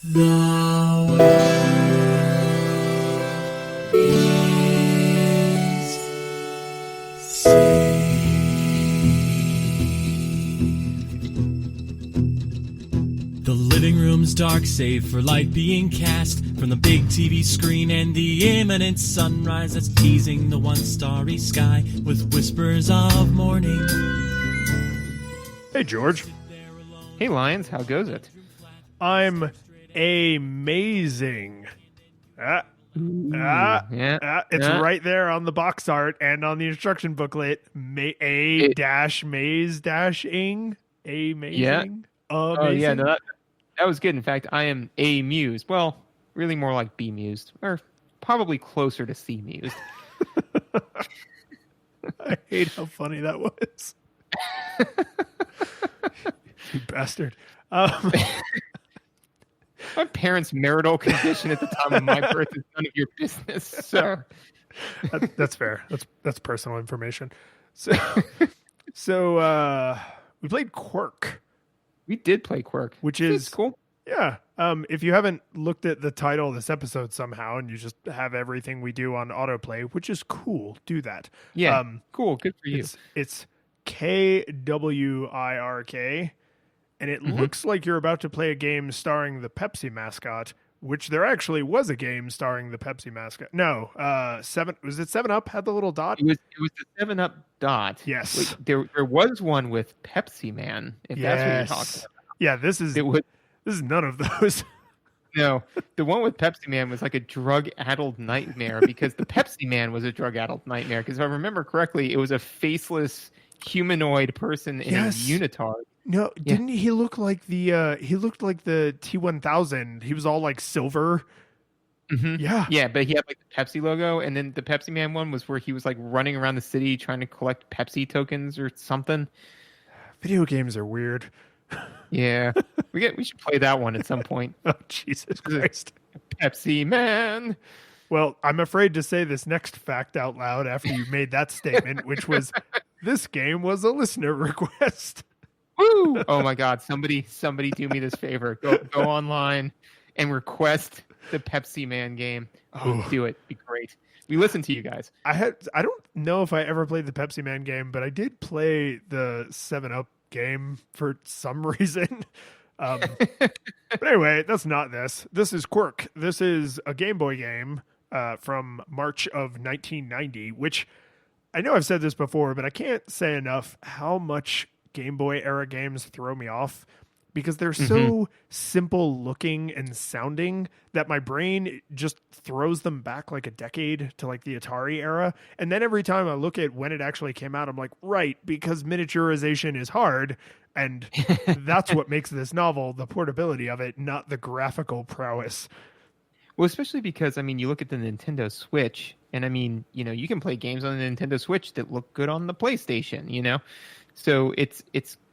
The world is saved. The living room's dark, save for light being cast from the big TV screen and the imminent sunrise that's teasing the one starry sky with whispers of morning. Hey, George. Hey, Lions, how goes it? I'm amazing. It's right there on the box art and on the instruction booklet. Maze-ing. Amazing. Yeah. Oh, yeah, no, that was good. In fact, I am amused. Well, really more like bemused, or probably closer to C-mused. I hate how funny that was. You bastard. My parents' marital condition at the time of my birth is none of your business, sir. That's fair. That's personal information. So we played Kwirk. We did play Kwirk, which is cool. Yeah. If you haven't looked at the title of this episode somehow and you just have everything we do on autoplay, which is cool, do that. Yeah. Cool. Good for you. It's KWIRK. And it looks like you're about to play a game starring the Pepsi mascot, which there actually was a game starring the Pepsi mascot. No, was it 7-Up had the little dot? It was the 7-Up dot. Yes. Wait, there was one with Pepsi Man, if that's what you're talking about. Yeah, this is none of those. No, the one with Pepsi Man was like a drug-addled nightmare because the Pepsi Man was a drug-addled nightmare. Because if I remember correctly, it was a faceless humanoid person in a unitard. No, didn't he look like the T-1000? He was all like silver. Mm-hmm. Yeah. Yeah, but he had like the Pepsi logo, and then the Pepsi Man one was where he was like running around the city trying to collect Pepsi tokens or something. Video games are weird. Yeah. We should play that one at some point. Oh, Jesus Christ. Pepsi Man. Well, I'm afraid to say this next fact out loud after you made that statement, which was this game was a listener request. Woo! Oh my God! Somebody do me this favor. Go online and request the Pepsi Man game. Oh, do it. Be great. We listen to you guys. I don't know if I ever played the Pepsi Man game, but I did play the 7-Up game for some reason. But anyway, that's not this. This is Kwirk. This is a Game Boy game from March of 1990, which I know I've said this before, but I can't say enough how much Game Boy era games throw me off because they're so simple looking and sounding that my brain just throws them back like a decade to like the Atari era. And then every time I look at when it actually came out, I'm like, right, because miniaturization is hard. And that's what makes this novel, the portability of it, not the graphical prowess. Well, especially because, I mean, you look at the Nintendo Switch and I mean, you can play games on the Nintendo Switch that look good on the PlayStation, So it's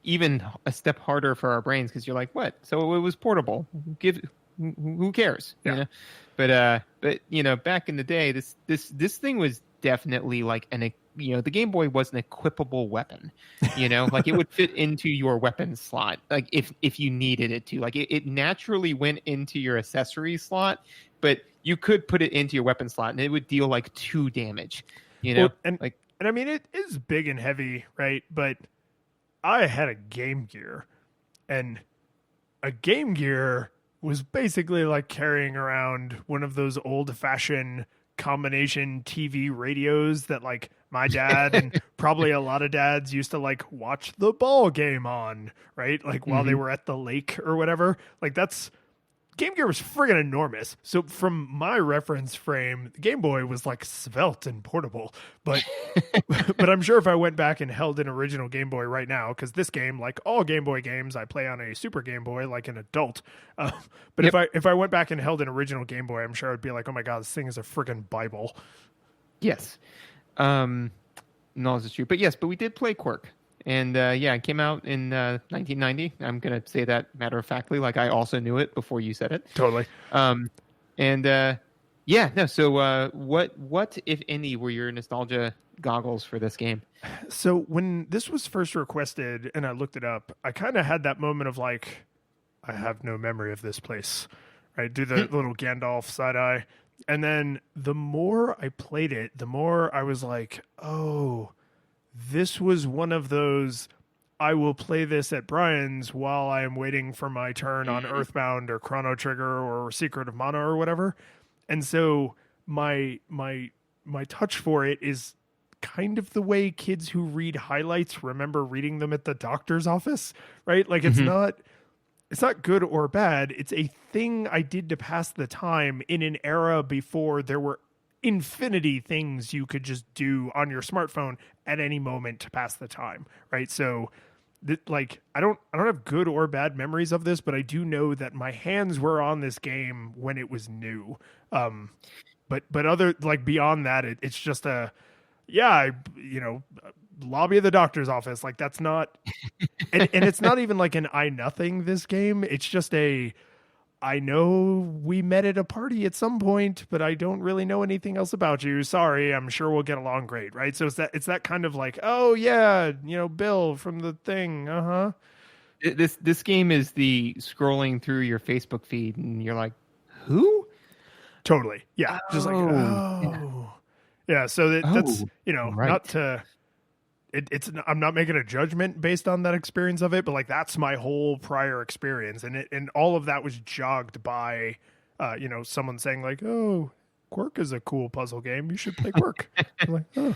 even a step harder for our brains because you're like, what? So it was portable. Who cares? Yeah. But back in the day, this thing was definitely like the Game Boy was an equipable weapon. Like it would fit into your weapon slot, like if you needed it to. Like it naturally went into your accessory slot, but you could put it into your weapon slot and it would deal like 2 damage. Well, and I mean, it is big and heavy, right? But I had a Game Gear, and a Game Gear was basically like carrying around one of those old-fashioned combination TV radios that like my dad and probably a lot of dads used to like watch the ball game on, right? Like while they were at the lake or whatever. Like Game Gear was friggin' enormous. So from my reference frame, the Game Boy was like svelte and portable. But but I'm sure if I went back and held an original Game Boy right now, because this game, like all Game Boy games, I play on a Super Game Boy like an adult. But if I went back and held an original Game Boy, I'm sure I'd be like, oh my God, this thing is a friggin' Bible. Yes. No, this is true. But yes, but we did play Kwirk. And it came out in 1990. I'm going to say that matter-of-factly, like I also knew it before you said it. Totally. So what, if any, were your nostalgia goggles for this game? So when this was first requested and I looked it up, I kind of had that moment of like, I have no memory of this place. right? Do the little Gandalf side eye. And then the more I played it, the more I was like, oh, this was one of those I will play this at Brian's while I am waiting for my turn on Earthbound or Chrono Trigger or Secret of Mana or whatever. And so my touch for it is kind of the way kids who read highlights remember reading them at the doctor's office, right? Like it's not good or bad. It's a thing I did to pass the time in an era before there were infinity things you could just do on your smartphone at any moment to pass the time, right? So like I don't have good or bad memories of this, but I do know that my hands were on this game when it was new. But other like beyond that, it's just lobby of the doctor's office. Like that's not, and it's not even like an I nothing this game. It's just I know we met at a party at some point, but I don't really know anything else about you. Sorry, I'm sure we'll get along great, right? So it's that kind of like, oh yeah, Bill from the thing. This game is the scrolling through your Facebook feed and you're like, who? Totally, yeah, just like yeah. So that's right. not to. It's I'm not making a judgment based on that experience of it, but like that's my whole prior experience, and all of that was jogged by, someone saying like, "Oh, Kwirk is a cool puzzle game. You should play Kwirk." I'm like, oh.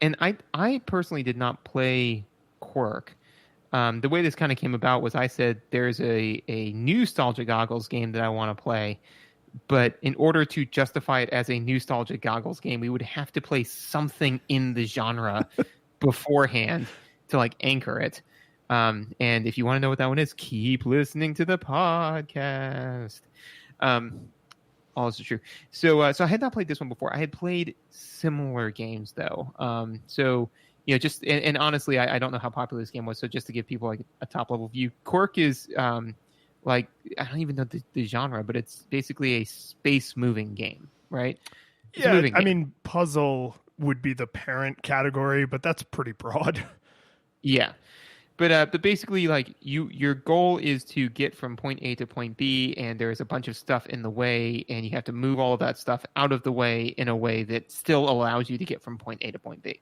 And I personally did not play Kwirk. The way this kind of came about was I said there's a Nostalgia Goggles game that I want to play, but in order to justify it as a Nostalgia Goggles game, we would have to play something in the genre beforehand to like anchor it. And if you want to know what that one is, keep listening to the podcast. All this is true. So I had not played this one before. I had played similar games though. Just and honestly, I don't know how popular this game was. So just to give people like a top level view, Kwirk is like I don't even know the genre, but it's basically a space moving game, right? It's yeah, I mean, puzzle would be the parent category, but that's pretty broad. Yeah. But basically, like your goal is to get from point A to point B, and there's a bunch of stuff in the way, and you have to move all of that stuff out of the way in a way that still allows you to get from point A to point B.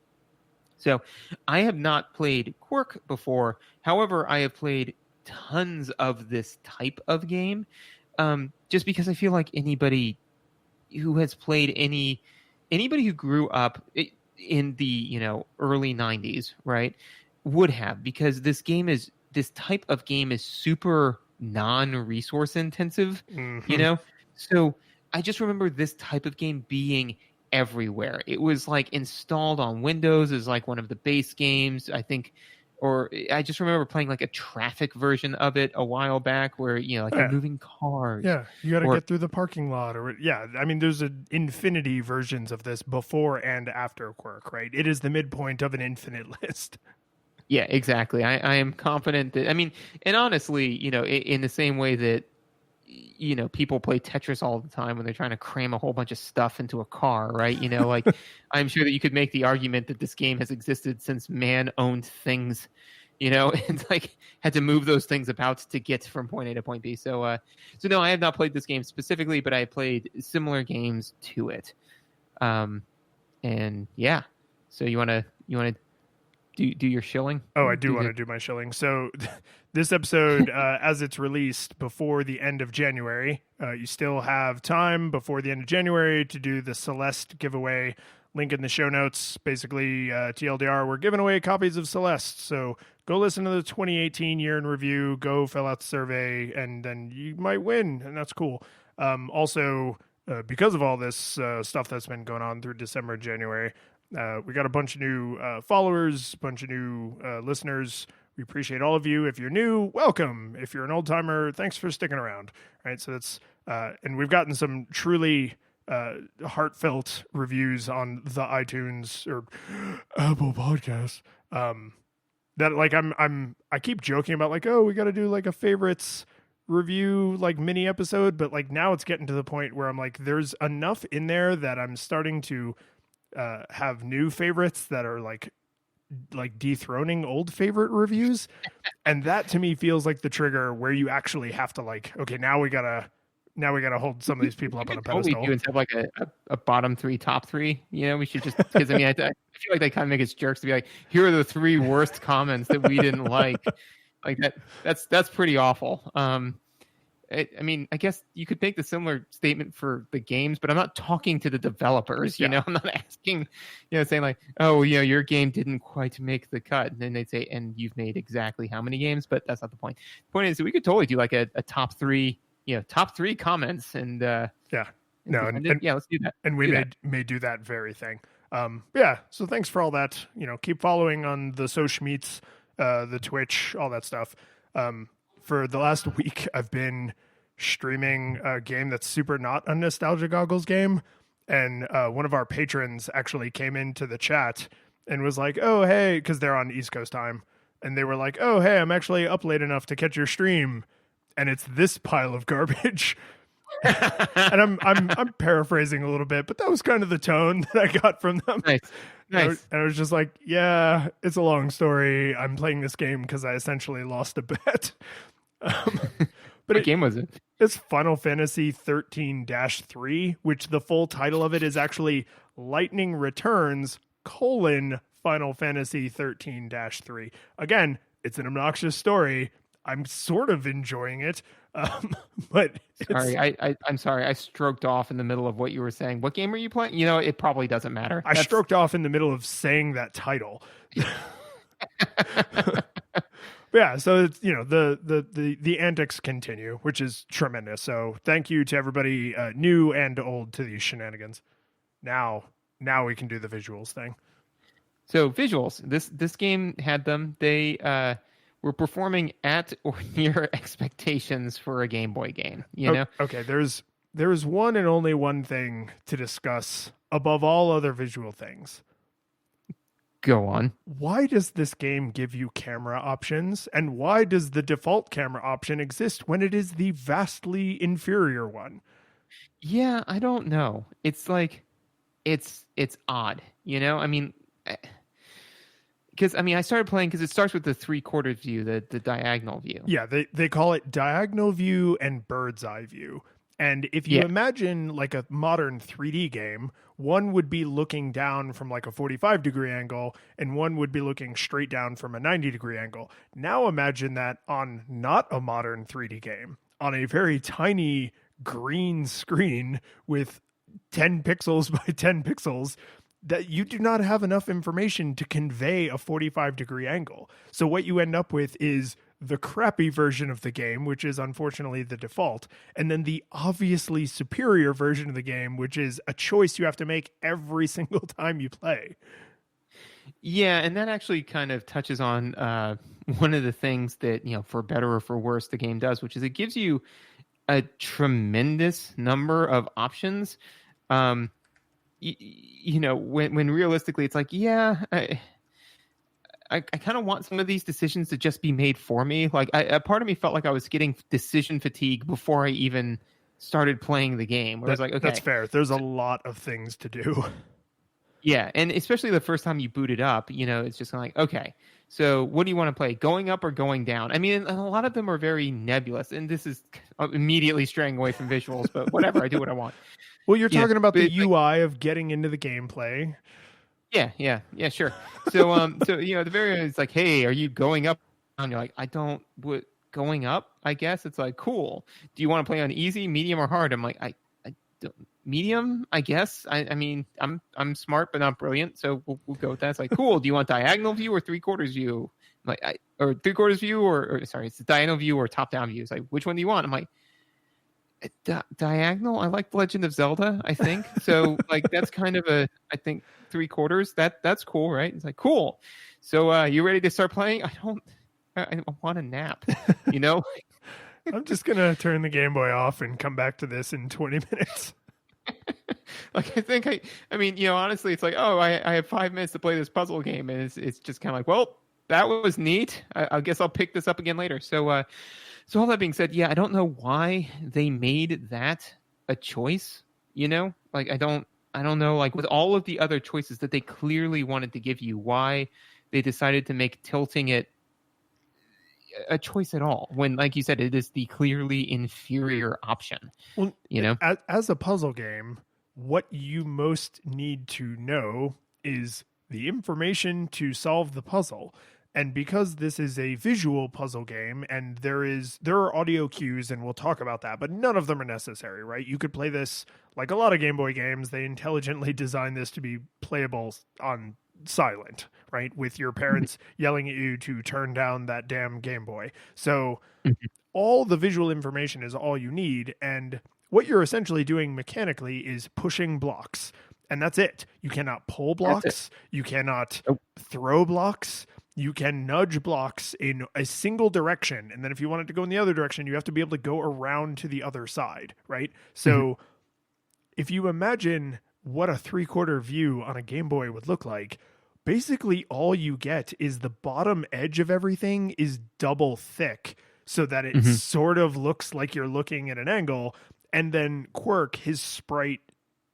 So I have not played Kwirk before. However, I have played tons of this type of game, just because I feel like anybody who has played anybody who grew up in the early 90s, right, would have, because this type of game is super non-resource intensive, so I just remember this type of game being everywhere. It was like installed on Windows as like one of the base games, I think. Or I just remember playing like a traffic version of it a while back where, you're moving cars. Yeah, you got to get through the parking lot. I mean, there's infinity versions of this before and after Kwirk, right? It is the midpoint of an infinite list. Yeah, exactly. I am confident that, I mean, and honestly, in the same way that, people play Tetris all the time when they're trying to cram a whole bunch of stuff into a car, right? Like I'm sure that you could make the argument that this game has existed since man owned things, and like had to move those things about to get from point A to point B. So no, I have not played this game specifically, but I have played similar games to it. And yeah, so you want to do your shilling? Oh, I do want to do my shilling. So this episode, as it's released before the end of January, you still have time before the end of January to do the Celeste giveaway. Link in the show notes. Basically, TLDR, we're giving away copies of Celeste. So go listen to the 2018 year in review, go fill out the survey, and then you might win, and that's cool. Also, because of all this stuff that's been going on through December and January, we got a bunch of new followers, a bunch of new listeners. We appreciate all of you. If you're new, welcome. If you're an old timer, thanks for sticking around. All right, so that's and we've gotten some truly heartfelt reviews on the iTunes or Apple Podcasts. That like I keep joking about like, oh, we got to do like a favorites review like mini episode, but like now it's getting to the point where I'm like, there's enough in there that I'm starting to have new favorites that are like dethroning old favorite reviews. And that to me feels like the trigger where you actually have to like, okay, now now we got to hold some of these people up on a Totally pedestal. do instead of like a bottom 3, top 3. We should just, because I mean, I feel like they kind of make it jerks to be like, here are the 3 worst comments that we didn't like. Like that's pretty awful. I mean, I guess you could make the similar statement for the games, but I'm not talking to the developers. I'm not asking, saying like, oh, your game didn't quite make the cut. And then they'd say, and you've made exactly how many games? But that's not the point. The point is that we could totally do like a top 3, top 3 comments. And let's do that. And we may do that very thing. So thanks for all that. Keep following on the social meets, the Twitch, all that stuff. For the last week, I've been streaming a game that's super not a Nostalgia Goggles game. And one of our patrons actually came into the chat and was like, oh, hey, because they're on East Coast time. And they were like, oh, hey, I'm actually up late enough to catch your stream. And it's this pile of garbage. And I'm paraphrasing a little bit, but that was kind of the tone that I got from them. Nice. And I was just like, yeah, it's a long story. I'm playing this game because I essentially lost a bet. But what game was it? It's Final Fantasy 13-3, which the full title of it is actually Lightning Returns: Final Fantasy 13-3. Again, it's an obnoxious story. I'm sort of enjoying it. But I'm sorry. I stroked off in the middle of what you were saying. What game are you playing? It probably doesn't matter. I stroked off in the middle of saying that title. Yeah, so it's the antics continue, which is tremendous. So thank you to everybody, new and old, to these shenanigans. Now we can do the visuals thing. So visuals, this game had them. They were performing at or near expectations for a Game Boy game. Okay, there's one and only one thing to discuss above all other visual things. Go on. Why does this game give you camera options, and why does the default camera option exist when it is the vastly inferior one? Yeah, I don't know. It's like, it's odd, I mean, because I started playing because it starts with the 3/4 view, the diagonal view. Yeah, they call it diagonal view and bird's eye view. And if you imagine like a modern 3D game, one would be looking down from like a 45-degree angle, and one would be looking straight down from a 90-degree angle. Now imagine that on not a modern 3D game, on a very tiny green screen with 10 pixels by 10 pixels, that you do not have enough information to convey a 45-degree angle. So what you end up with is the crappy version of the game, which is unfortunately the default, and then the obviously superior version of the game, which is a choice you have to make every single time you play. Yeah, and that actually kind of touches on one of the things that, for better or for worse, the game does, which is it gives you a tremendous number of options. When realistically it's like, yeah, I kind of want some of these decisions to just be made for me. Like, a part of me felt like I was getting decision fatigue before I even started playing the game. Where I was like, okay, that's fair. There's a lot of things to do. Yeah, and especially the first time you boot it up, it's just kind of like, okay, so what do you want to play, going up or going down? I mean, a lot of them are very nebulous, and this is immediately straying away from visuals, but whatever, I do what I want. Well, you're talking about the UI of getting into the gameplay. Yeah, sure. So, at the very end, it's like, hey, are you going up? And you're like, going up, I guess. It's like, cool. Do you want to play on easy, medium, or hard? I'm like, I don't, medium, I guess. I mean, I'm smart, but not brilliant, so we'll go with that. It's like, cool. Do you want diagonal view or 3/4 view? I'm like, or 3/4 view, or sorry, it's the diagonal view or top-down view. It's like, which one do you want? I'm like, diagonal. I like Legend of Zelda, I think. So like that's kind of I think 3/4. That's cool, right? It's like, cool. So you ready to start playing? I want a nap. I'm just gonna turn the Game Boy off and come back to this in 20 minutes. Like I mean, honestly, it's like, oh, I have 5 minutes to play this puzzle game, and it's just kind of like, well, that was neat. I guess I'll pick this up again later. So all that being said, yeah, I don't know why they made that a choice. Like I don't know, like with all of the other choices that they clearly wanted to give you, why they decided to make tilting it a choice at all when, like you said, it is the clearly inferior option. Well, You know, as a puzzle game, what you most need to know is the information to solve the puzzle. And because this is a visual puzzle game and there are audio cues, and we'll talk about that, but none of them are necessary, right? You could play this like a lot of Game Boy games. They intelligently designed this to be playable on silent, right? With your parents yelling at you to turn down that damn Game Boy. So all the visual information is all you need, and what you're essentially doing mechanically is pushing blocks, and that's it. You cannot pull blocks, you cannot throw blocks, you can nudge blocks in a single direction, and then if you want it to go in the other direction, you have to be able to go around to the other side, right? So if you imagine what a 3/4 view on a Game Boy would look like, basically all you get is the bottom edge of everything is double thick, so that it sort of looks like you're looking at an angle. And then Kwirk, his sprite,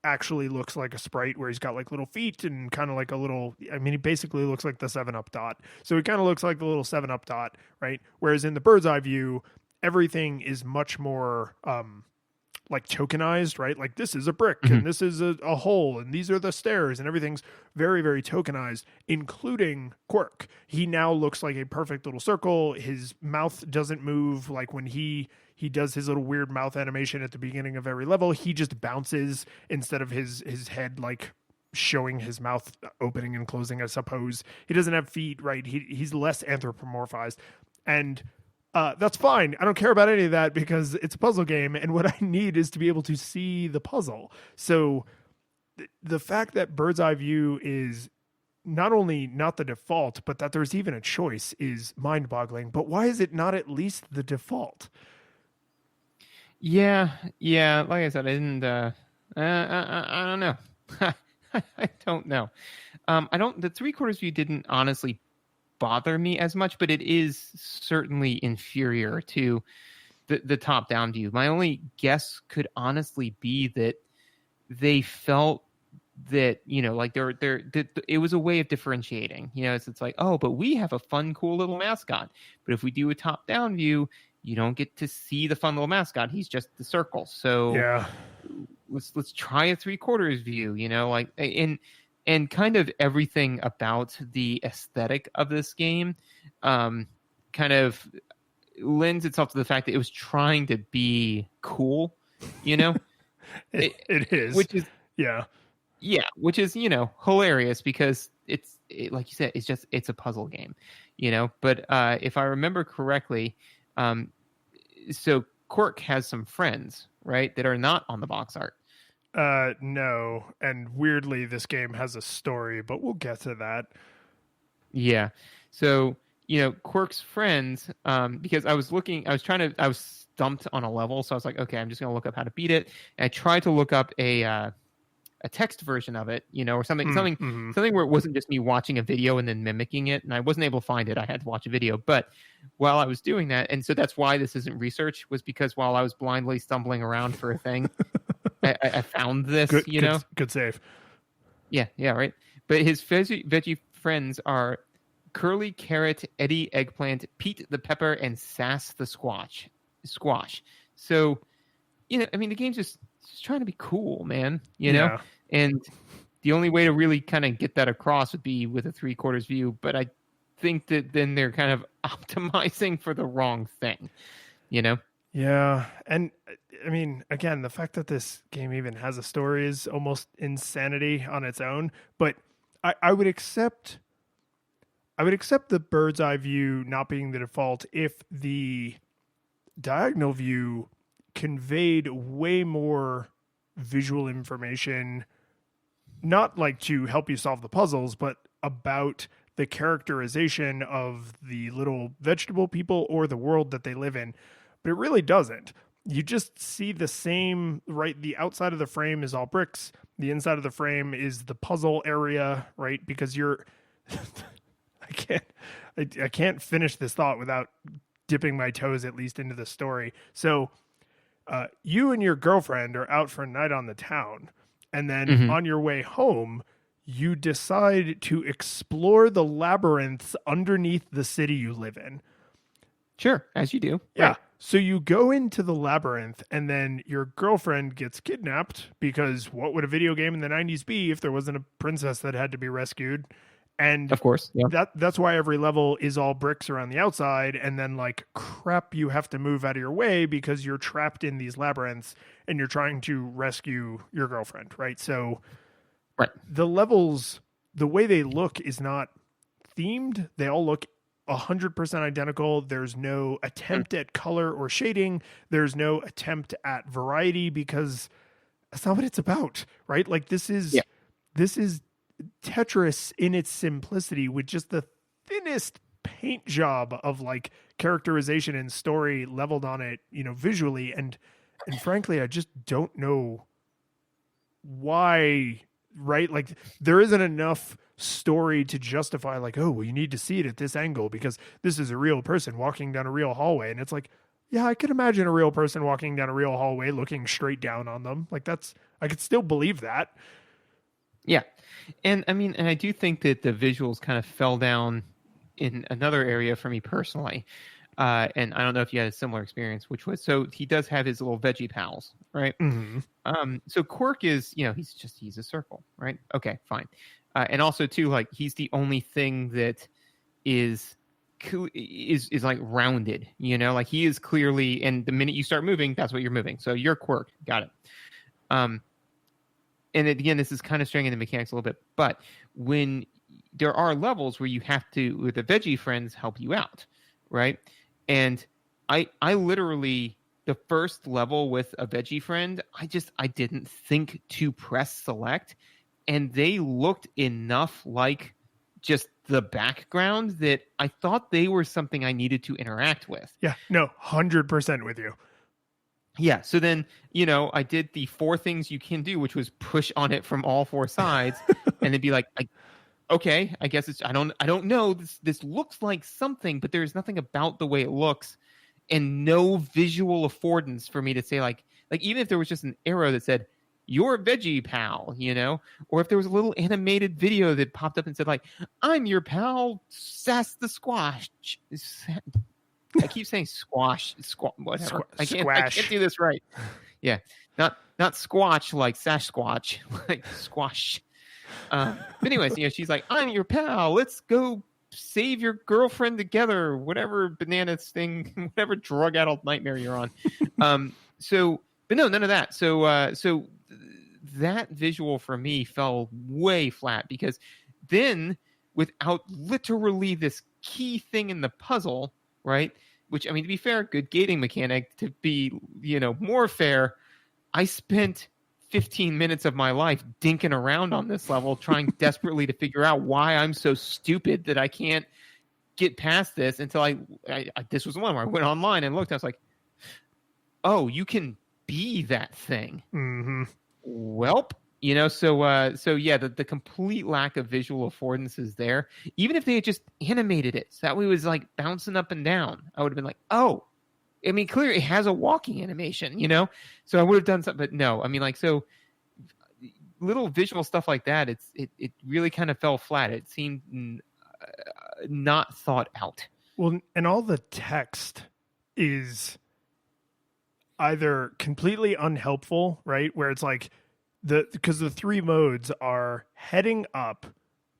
actually looks like a sprite where he's got like little feet and kind of like a little, I mean, he basically looks like the 7-Up dot. So he kind of looks like the little 7-Up dot, right? Whereas in the bird's eye view, everything is much more like tokenized, right? Like this is a brick and this is a hole and these are the stairs, and everything's very, very tokenized, including Kwirk. He now looks like a perfect little circle. His mouth doesn't move. Like when he does his little weird mouth animation at the beginning of every level, he just bounces instead of his head like showing his mouth opening and closing, I suppose. He doesn't have feet, right? He's less anthropomorphized. And that's fine. I don't care about any of that because it's a puzzle game, and what I need is to be able to see the puzzle. So the fact that bird's eye view is not only not the default, but that there's even a choice is mind-boggling. But why is it not at least the default? Yeah. Like I said, I didn't. I don't know. I don't know. I don't. The 3/4 view didn't honestly bother me as much, but it is certainly inferior to the top-down view. My only guess could honestly be that they felt that, you know, like it was a way of differentiating. You know, it's like, oh, but we have a fun, cool little mascot. But if we do a top-down view, you don't get to see the fun little mascot. He's just the circle. So yeah, let's try a 3/4 view. You know, like and kind of everything about the aesthetic of this game kind of lends itself to the fact that it was trying to be cool, you know? it is. Which is, yeah, which is, you know, hilarious because it's like you said, it's a puzzle game, you know? But if I remember correctly, so Kwirk has some friends, right, that are not on the box art. No, and weirdly, this game has a story, but we'll get to that. Yeah, so you know, Kwirk's friends, because I was stumped on a level, so I was like, okay, I'm just gonna look up how to beat it. And I tried to look up a text version of it, you know, or something where it wasn't just me watching a video and then mimicking it, and I wasn't able to find it. I had to watch a video, but while I was doing that, and so that's why this isn't research, was because while I was blindly stumbling around for a thing. I found this, Good save. Yeah, right. But his veggie friends are Curly Carrot, Eddie Eggplant, Pete the Pepper, and Sass the Squash. So, you know, I mean, the game's just trying to be cool, man, you know? And the only way to really kind of get that across would be with a 3/4 view. But I think that then they're kind of optimizing for the wrong thing, you know? Yeah, and I mean, again, the fact that this game even has a story is almost insanity on its own. But I would accept the bird's eye view not being the default if the diagonal view conveyed way more visual information, not like to help you solve the puzzles, but about the characterization of the little vegetable people or the world that they live in. But it really doesn't. You just see the same, right? The outside of the frame is all bricks. The inside of the frame is the puzzle area, right? Because I can't finish this thought without dipping my toes at least into the story. So you and your girlfriend are out for a night on the town. And then on your way home, you decide to explore the labyrinths underneath the city you live in. Sure, as you do. Yeah. Right. So you go into the labyrinth and then your girlfriend gets kidnapped because what would a video game in the 90s be if there wasn't a princess that had to be rescued? And Of course. Yeah. that's why every level is all bricks around the outside and then like crap you have to move out of your way because you're trapped in these labyrinths and you're trying to rescue your girlfriend, right? So Right. the levels, the way they look is not themed. They all look 100% identical. There's no attempt at color or shading. There's no attempt at variety because that's not what it's about, right? Like this is Tetris in its simplicity with just the thinnest paint job of like characterization and story leveled on it, visually. And frankly, I just don't know why, right? Like there isn't enough story to justify like, oh, well, you need to see it at this angle because this is a real person walking down a real hallway. And it's like, yeah, I could imagine a real person walking down a real hallway looking straight down on them. Like I could still believe that. Yeah. And I mean, and I do think that the visuals kind of fell down in another area for me personally. And I don't know if you had a similar experience, which was, so he does have his little veggie pals, right? Mm-hmm. So Kwirk is, he's a circle, right? Okay, fine. And also too, like he's the only thing that is like rounded, like he is clearly, and the minute you start moving, that's what you're moving. So you're Kwirk, got it. And again, this is kind of straying into mechanics a little bit, but when there are levels where you have to, with the veggie friends, help you out, right? And I literally, the first level with a veggie friend, I didn't think to press select, and they looked enough like just the background that I thought they were something I needed to interact with. Yeah, no, 100% with you. Yeah, so then, I did the 4 things you can do, which was push on it from all 4 sides, and then be like, okay, I guess it's, I don't know. This looks like something, but there's nothing about the way it looks, and no visual affordance for me to say like even if there was just an arrow that said, "You're a veggie pal," or if there was a little animated video that popped up and said like, "I'm your pal, Sass the Squash." I keep saying squash, whatever. I can't do this right. Yeah, not squatch like Sasquatch, like squash. But anyways, she's like, "I'm your pal. Let's go save your girlfriend together." Whatever bananas thing, whatever drug-addled nightmare you're on. But no, none of that. So that visual for me fell way flat because then without literally this key thing in the puzzle, right? Which, I mean, to be fair, good gating mechanic. To be, more fair, I spent 15 minutes of my life dinking around on this level, trying desperately to figure out why I'm so stupid that I can't get past this until I this was the one where I went online and looked. I was like, oh, you can be that thing. Mm-hmm. Welp. So yeah, the complete lack of visual affordance is there. Even if they had just animated it, so that way it was like bouncing up and down, I would have been like, oh, I mean, clearly it has a walking animation, so I would have done something, but no, I mean, like, so little visual stuff like that, it really kind of fell flat. It seemed not thought out. Well, and all the text is either completely unhelpful, right? Where it's like, because the 3 modes are heading up,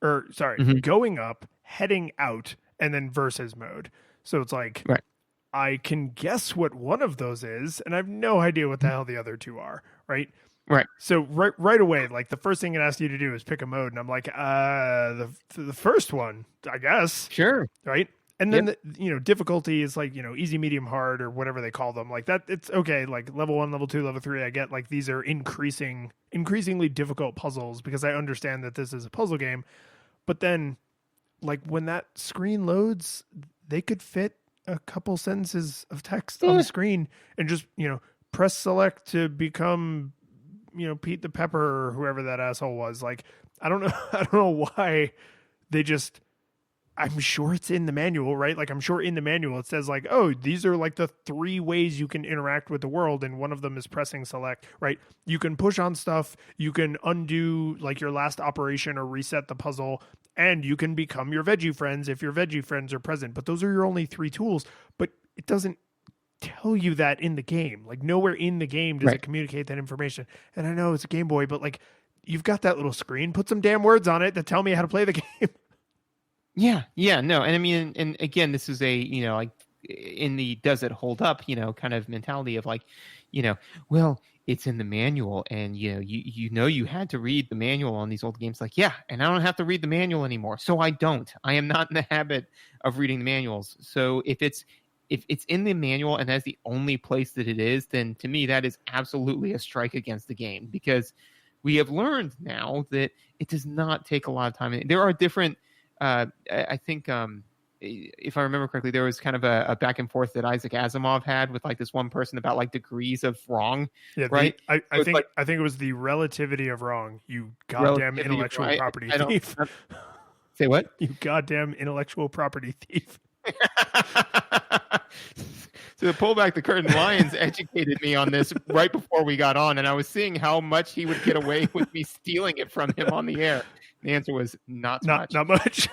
going up, heading out, and then versus mode. So it's like, right. I can guess what one of those is, and I have no idea what the hell the other 2 are, right? Right. So right away, like the first thing it asks you to do is pick a mode, and I'm like, the first one, I guess. Sure. Right. And then the difficulty is like, easy, medium, hard, or whatever they call them. Like that, it's okay. Like level 1, level 2, level 3, I get like these are increasingly difficult puzzles because I understand that this is a puzzle game. But then, like when that screen loads, they could fit a couple sentences of text on the screen and just press select to become Pete the Pepper or whoever that asshole was. Like I don't know why they just. I'm sure it's in the manual, right? Like I'm sure in the manual it says like, oh, these are like the 3 ways you can interact with the world, and one of them is pressing select, right? You can push on stuff, you can undo like your last operation or reset the puzzle, and you can become your veggie friends if your veggie friends are present. But those are your only 3 tools. But it doesn't tell you that in the game. Like nowhere in the game does Right. it communicate that information. And I know it's a Game Boy, but like you've got that little screen. Put some damn words on it that tell me how to play the game. Yeah, no, and I mean, and again, this is a like in the does it hold up kind of mentality of like, well, it's in the manual, and you had to read the manual on these old games. Like, yeah, and I don't have to read the manual anymore, so I don't. I am not in the habit of reading the manuals. So if it's in the manual and that's the only place that it is, then to me that is absolutely a strike against the game, because we have learned now that it does not take a lot of time. There are different. I think if I remember correctly, there was kind of a back and forth that Isaac Asimov had with like this one person about like degrees of wrong. Yeah, right. I think like, I think it was the relativity of wrong. You goddamn intellectual property thief. Say what? You goddamn intellectual property thief. So to pull back the curtain, Lyons educated me on this right before we got on, and I was seeing how much he would get away with me stealing it from him on the air. The answer was not much. Not much.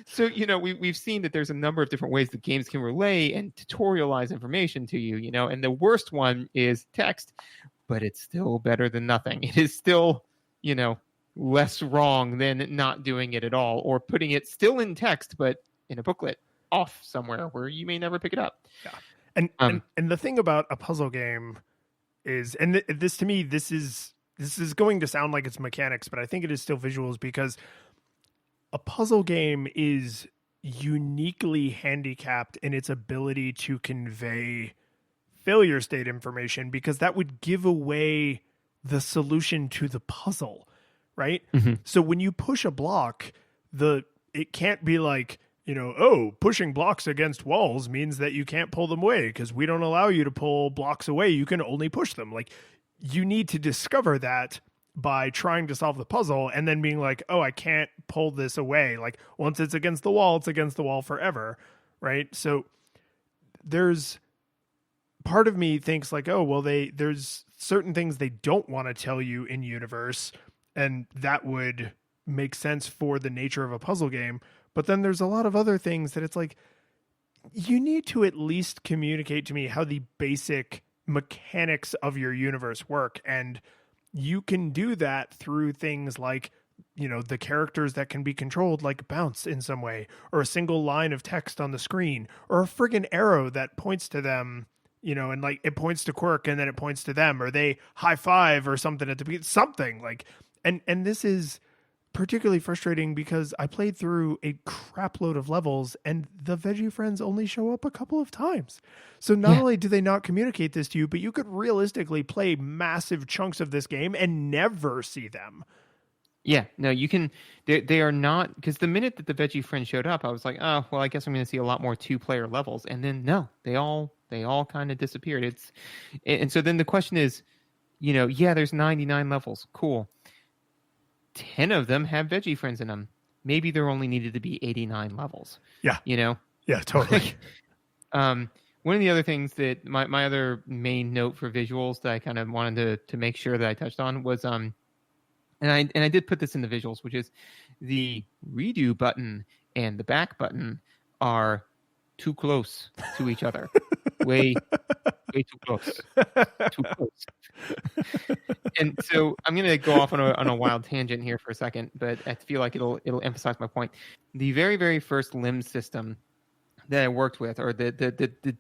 So, we've seen that there's a number of different ways that games can relay and tutorialize information to you, and the worst one is text, but it's still better than nothing. It is still, less wrong than not doing it at all, or putting it still in text, but in a booklet off somewhere where you may never pick it up. Yeah. And the thing about a puzzle game is, and this to me, this is going to sound like it's mechanics, but I think it is still visuals, because a puzzle game is uniquely handicapped in its ability to convey failure state information, because that would give away the solution to the puzzle, right? Mm-hmm. So when you push a block, it can't be like, pushing blocks against walls means that you can't pull them away because we don't allow you to pull blocks away. You can only push them. Like, you need to discover that by trying to solve the puzzle and then being like, oh, I can't pull this away. Like, once it's against the wall, it's against the wall forever, right? So there's part of me thinks like, oh, well, there's certain things they don't want to tell you in universe, and that would make sense for the nature of a puzzle game. But then there's a lot of other things that it's like, you need to at least communicate to me how the basic mechanics of your universe work. And you can do that through things like, the characters that can be controlled, like bounce in some way, or a single line of text on the screen, or a friggin' arrow that points to them, and like it points to Kwirk and then it points to them, or they high five or something at the beginning, something like, and this is particularly frustrating because I played through a crap load of levels and the veggie friends only show up a couple of times. So not only do they not communicate this to you, but you could realistically play massive chunks of this game and never see them. Yeah, no, you can. They are not, because the minute that the veggie friend showed up, I was like, oh, well, I guess I'm going to see a lot more 2-player levels. And then no, they all kind of disappeared. And so then the question is, there's 99 levels, cool. 10 of them have veggie friends in them. Maybe there only needed to be 89 levels. Yeah. Yeah, Totally. One of the other things that my other main note for visuals that I kind of wanted to make sure that I touched on was, and I did put this in the visuals, which is the redo button and the back button are too close to each other. Way too close. Too close. And so I'm going to go off on a wild tangent here for a second, but I feel like it'll emphasize my point. The very, very first LIM system that I worked with, or the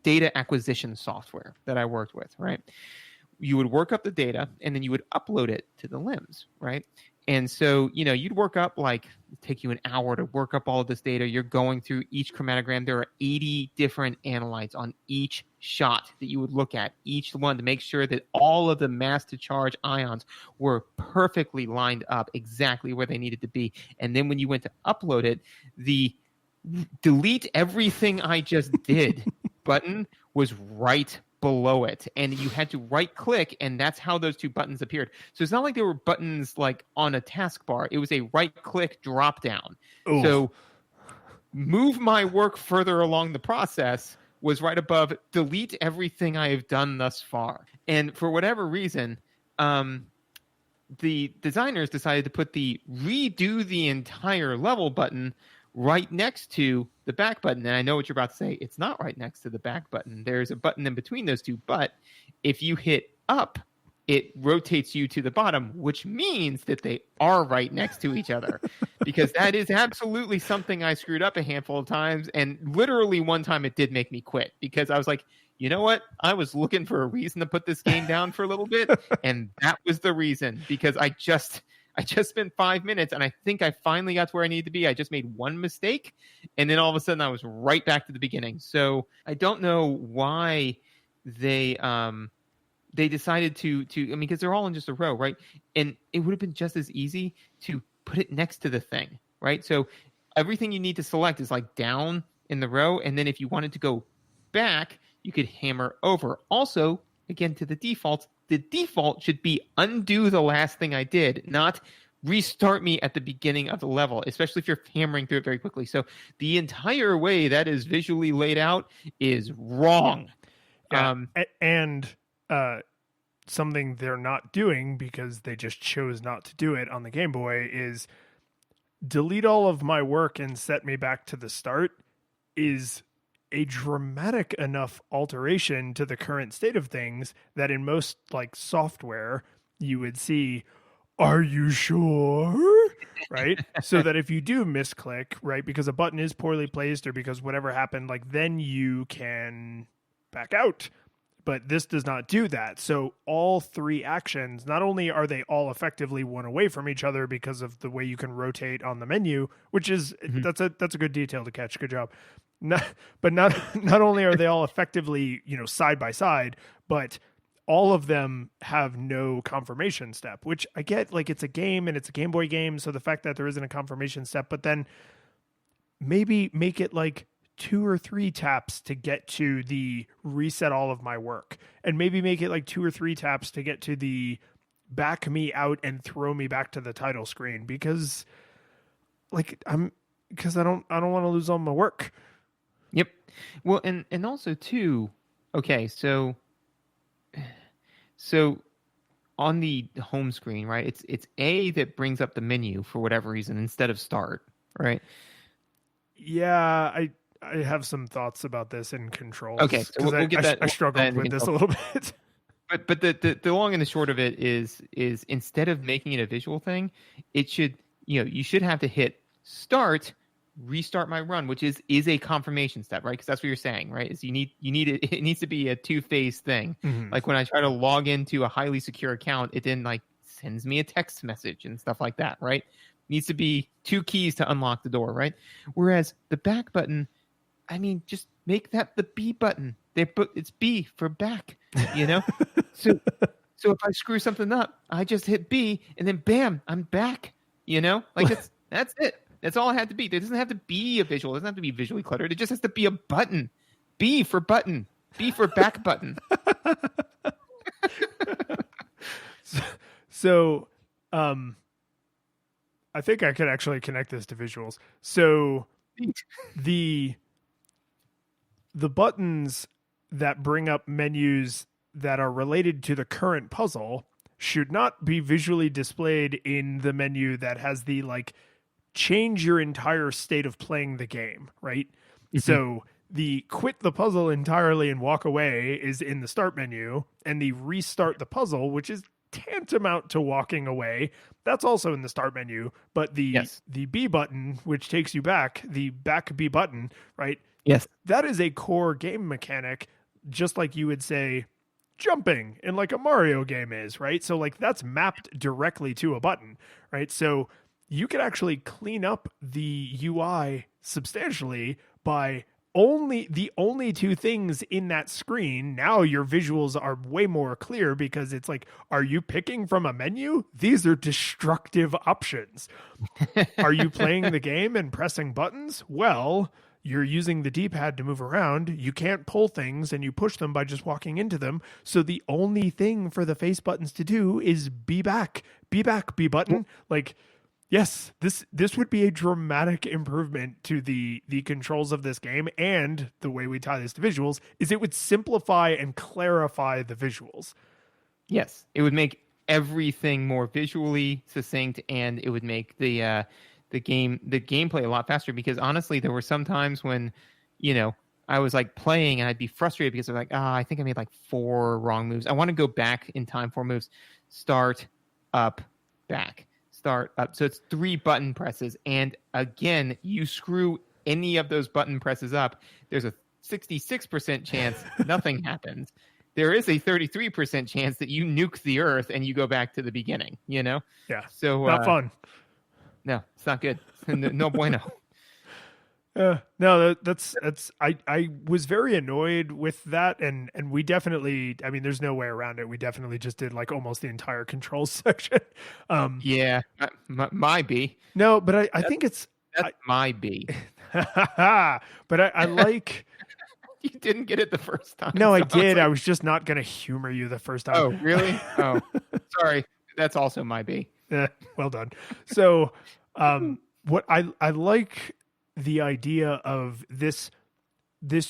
data acquisition software that I worked with, right? You would work up the data and then you would upload it to the LIMS, right? And so, you'd work up, like, take you an hour to work up all of this data. You're going through each chromatogram. There are 80 different analytes on each shot that you would look at, each one, to make sure that all of the mass to charge ions were perfectly lined up exactly where they needed to be. And then when you went to upload it, the delete everything I just did button was right below it, and you had to right click, and that's how those two buttons appeared. So it's not like they were buttons like on a taskbar. It was a right click drop down. Ooh. So move my work further along the process was right above delete everything I have done thus far. And for whatever reason, the designers decided to put the redo the entire level button right next to the back button. And I know what you're about to say. It's not right next to the back button. There's a button in between those two. But if you hit up, it rotates you to the bottom, which means that they are right next to each other, because that is absolutely something I screwed up a handful of times. And literally one time it did make me quit, because I was like, you know what? I was looking for a reason to put this game down for a little bit. And that was the reason, because I just spent 5 minutes and I think I finally got to where I needed to be. I just made one mistake. And then all of a sudden I was right back to the beginning. So I don't know why they decided to I mean, because they're all in just a row, right? And it would have been just as easy to put it next to the thing, right? So everything you need to select is like down in the row. And then if you wanted to go back, you could hammer over. Also, again, to the default should be undo the last thing I did, not restart me at the beginning of the level, especially if you're hammering through it very quickly. So the entire way that is visually laid out is wrong. Yeah. Something they're not doing, because they just chose not to do it on the Game Boy, is delete all of my work and set me back to the start is a dramatic enough alteration to the current state of things that in most like software you would see, are you sure? Right? So that if you do misclick, right, because a button is poorly placed or because whatever happened, like then you can back out. But this does not do that. So all three actions, not only are they all effectively one away from each other because of the way you can rotate on the menu, which is that's a good detail to catch. Good job. Not only are they all effectively, side by side, but all of them have no confirmation step, which I get, like it's a game and it's a Game Boy game. So the fact that there isn't a confirmation step, but then maybe make it like 2 or 3 taps to get to the reset all of my work, and maybe make it like 2 or 3 taps to get to the back me out and throw me back to the title screen, because I don't want to lose all my work. Yep. Well, and also too, okay, so on the home screen, right? It's A that brings up the menu for whatever reason instead of start, right? Yeah, I have some thoughts about this in controls. Okay, so we'll get that. I struggled with this a little bit. But the long and the short of it is instead of making it a visual thing, it should, you should have to hit start, restart my run, which is a confirmation step, right? Because that's what you're saying, right? Is you need it needs to be a two-phase thing. Mm-hmm. Like when I try to log into a highly secure account, it then like sends me a text message and stuff like that, right? Needs to be 2 keys to unlock the door, right? Whereas the back button, I mean, just make that the B button. It's B for back, So if I screw something up, I just hit B and then bam, I'm back. Like that's it. That's all it had to be. It doesn't have to be a visual. It doesn't have to be visually cluttered. It just has to be a button. B for button. B for back button. So, I think I could actually connect this to visuals. So the buttons that bring up menus that are related to the current puzzle should not be visually displayed in the menu that has the like change your entire state of playing the game, right? Mm-hmm. So the quit the puzzle entirely and walk away is in the start menu, and the restart the puzzle, which is tantamount to walking away, that's also in the start menu. But the B button, which takes you back, the back B button, right? Yes. That is a core game mechanic, just like you would say jumping in like a Mario game is, right? So like that's mapped directly to a button, right? So you can actually clean up the UI substantially by the only 2 things in that screen. Now your visuals are way more clear, because it's like, are you picking from a menu? These are destructive options. Are you playing the game and pressing buttons? Well, you're using the D-pad to move around. You can't pull things, and you push them by just walking into them. So the only thing for the face buttons to do is be back, B button. Like, yes, this would be a dramatic improvement to the controls of this game, and the way we tie this to visuals is it would simplify and clarify the visuals. Yes, it would make everything more visually succinct, and it would make the the gameplay a lot faster, because honestly, there were some times when, I was like playing and I'd be frustrated because I'm like, I think I made like 4 wrong moves. I want to go back in time, 4 moves, start, up, back, start, up. So it's 3 button presses. And again, you screw any of those button presses up, there's a 66% chance nothing happens. There is a 33% chance that you nuke the earth and you go back to the beginning, Yeah. So not fun. No, it's not good. No bueno. No, that's I was very annoyed with that, and we definitely, I mean, there's no way around it. We definitely just did like almost the entire controls section. Yeah, my B. No, but I think it's my B. But I like. You didn't get it the first time. No, so I did. like, I was just not going to humor you the first time. Oh, really? Oh, sorry. That's also my B. Well done. So, what I like the idea of this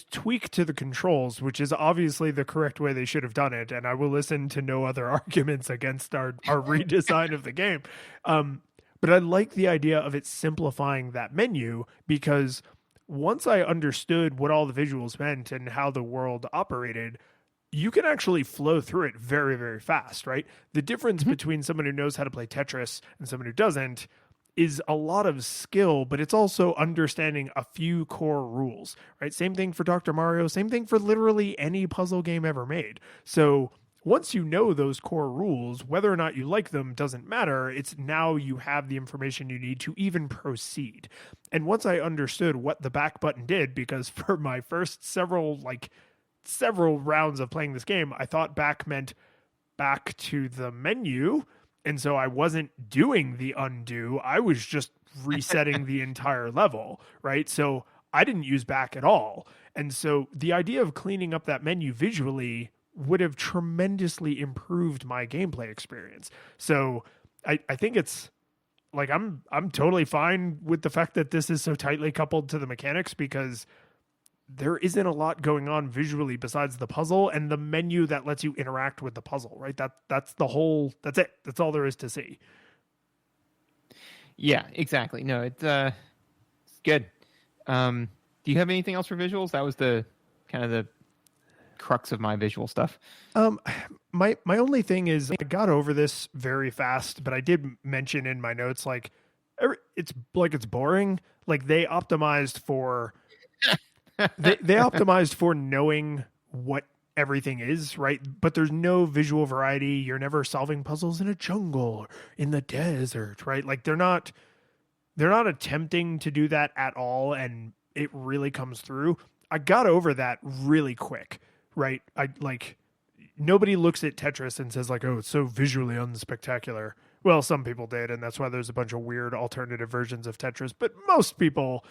tweak to the controls, which is obviously the correct way they should have done it, and I will listen to no other arguments against our redesign of the game. But I like the idea of it simplifying that menu, because once I understood what all the visuals meant and how the world operated, you can actually flow through it very, very fast, right? The difference between someone who knows how to play Tetris and someone who doesn't is a lot of skill, but it's also understanding a few core rules, right? Same thing for Dr. Mario, same thing for literally any puzzle game ever made. So once you know those core rules, whether or not you like them doesn't matter. It's now you have the information you need to even proceed. And once I understood what the back button did, because for my first several rounds of playing this game, I thought back meant back to the menu. And so I wasn't doing the undo. I was just resetting the entire level, right? So I didn't use back at all. And so the idea of cleaning up that menu visually would have tremendously improved my gameplay experience. So I think it's like, I'm totally fine with the fact that this is so tightly coupled to the mechanics, because there isn't a lot going on visually besides the puzzle and the menu that lets you interact with the puzzle, right? That's it. That's all there is to see. Yeah, exactly. No, it's good. Do you have anything else for visuals? That was the kind of the crux of my visual stuff. My only thing is, I got over this very fast, but I did mention in my notes, like, it's boring. Like, they optimized for they optimized for knowing what everything is, right? But there's no visual variety. You're never solving puzzles in a jungle or in the desert, right? Like, they're not attempting to do that at all, and it really comes through. I got over that really quick, right? Nobody looks at Tetris and says like, oh, it's so visually unspectacular. Well, some people did, and that's why there's a bunch of weird alternative versions of Tetris. But most people,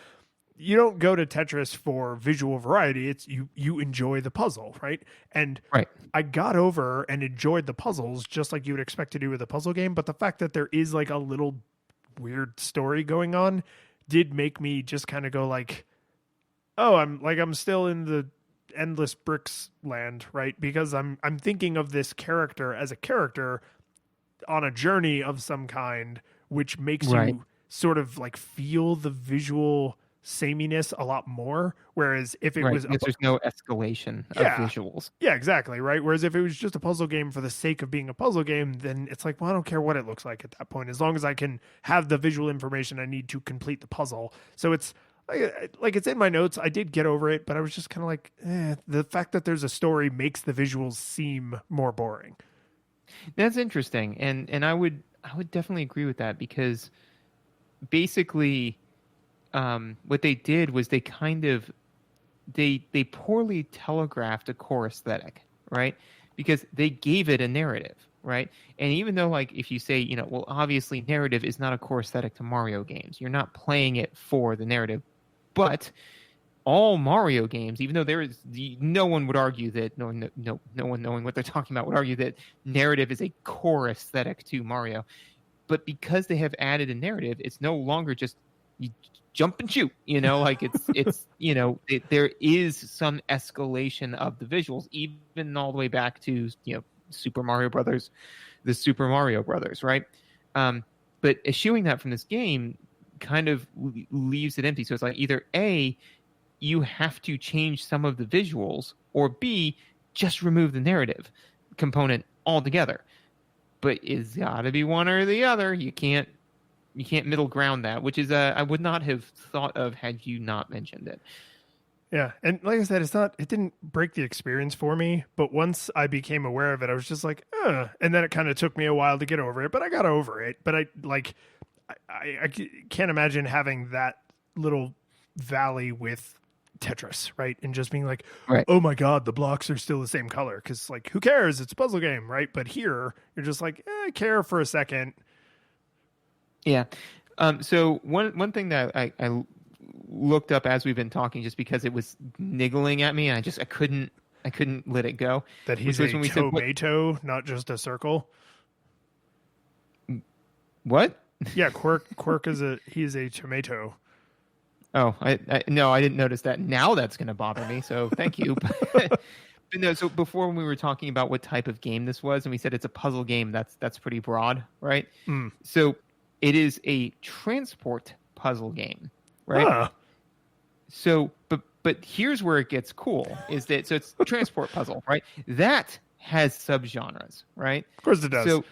you don't go to Tetris for visual variety. It's you enjoy the puzzle, right? And right. I got over and enjoyed the puzzles just like you would expect to do with a puzzle game. But the fact that there is like a little weird story going on did make me just kind of go like, oh, I'm still in the endless bricks land, right? Because I'm thinking of this character as a character on a journey of some kind, which makes you sort of like feel the visual sameness a lot more. Whereas if it was there's no escalation of visuals. Yeah, exactly, right? Whereas if it was just a puzzle game for the sake of being a puzzle game, then it's like, well, I don't care what it looks like at that point, as long as I can have the visual information I need to complete the puzzle. So it's like it's in my notes. I did get over it, but I was just kind of like, the fact that there's a story makes the visuals seem more boring. That's interesting, and I would definitely agree with that, because basically, what they did was they kind of they poorly telegraphed a core aesthetic, right? Because they gave it a narrative, right? And even though, like, if you say, well, obviously narrative is not a core aesthetic to Mario games, you're not playing it for the narrative. But all Mario games, even though there is no one would argue that no one knowing what they're talking about would argue that narrative is a core aesthetic to Mario. But because they have added a narrative, it's no longer just you jump and shoot, like it's there is some escalation of the visuals, even all the way back to Super Mario Brothers, the Super Mario Brothers, right? But eschewing that from this game kind of leaves it empty. So it's like either A, you have to change some of the visuals, or B, just remove the narrative component altogether. But it's got to be one or the other. You can't middle ground that, which is I would not have thought of had you not mentioned it. Yeah, and like I said, it didn't break the experience for me, but once I became aware of it, I was just like, and then it kind of took me a while to get over it, but I got over it. But I can't imagine having that little valley with Tetris, right? And just being like, right. Oh my God, the blocks are still the same color. Because like, who cares? It's a puzzle game, right? But here, you're just like, I care for a second. Yeah. So one thing that I looked up as we've been talking, just because it was niggling at me, and I couldn't let it go. That he's a tomato, not just a circle. What? Yeah, Kwirk is a tomato. Oh, I didn't notice that. Now that's going to bother me. So thank you. But no, so before when we were talking about what type of game this was, and we said it's a puzzle game, that's pretty broad, right? So it is a transport puzzle game, right? Huh. So, but here's where it gets cool: is that so it's transport puzzle, right? That has subgenres, right? Of course it does. So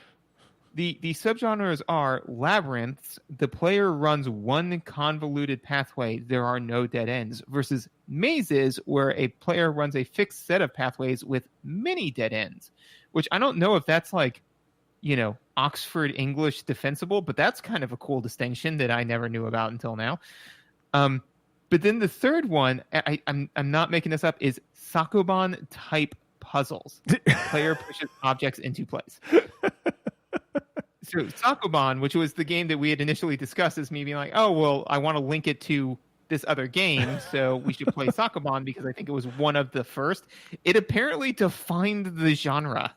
the subgenres are labyrinths. The player runs one convoluted pathway. There are no dead ends. Versus mazes, where a player runs a fixed set of pathways with many dead ends. Which I don't know if that's like, Oxford English defensible, but that's kind of a cool distinction that I never knew about until now. But then the third one, I'm not making this up, is Sakoban type puzzles. Player pushes objects into place. So Sakoban, which was the game that we had initially discussed, is me being like, oh, well, I want to link it to this other game, so we should play Sakoban because I think it was one of the first. It apparently defined the genre.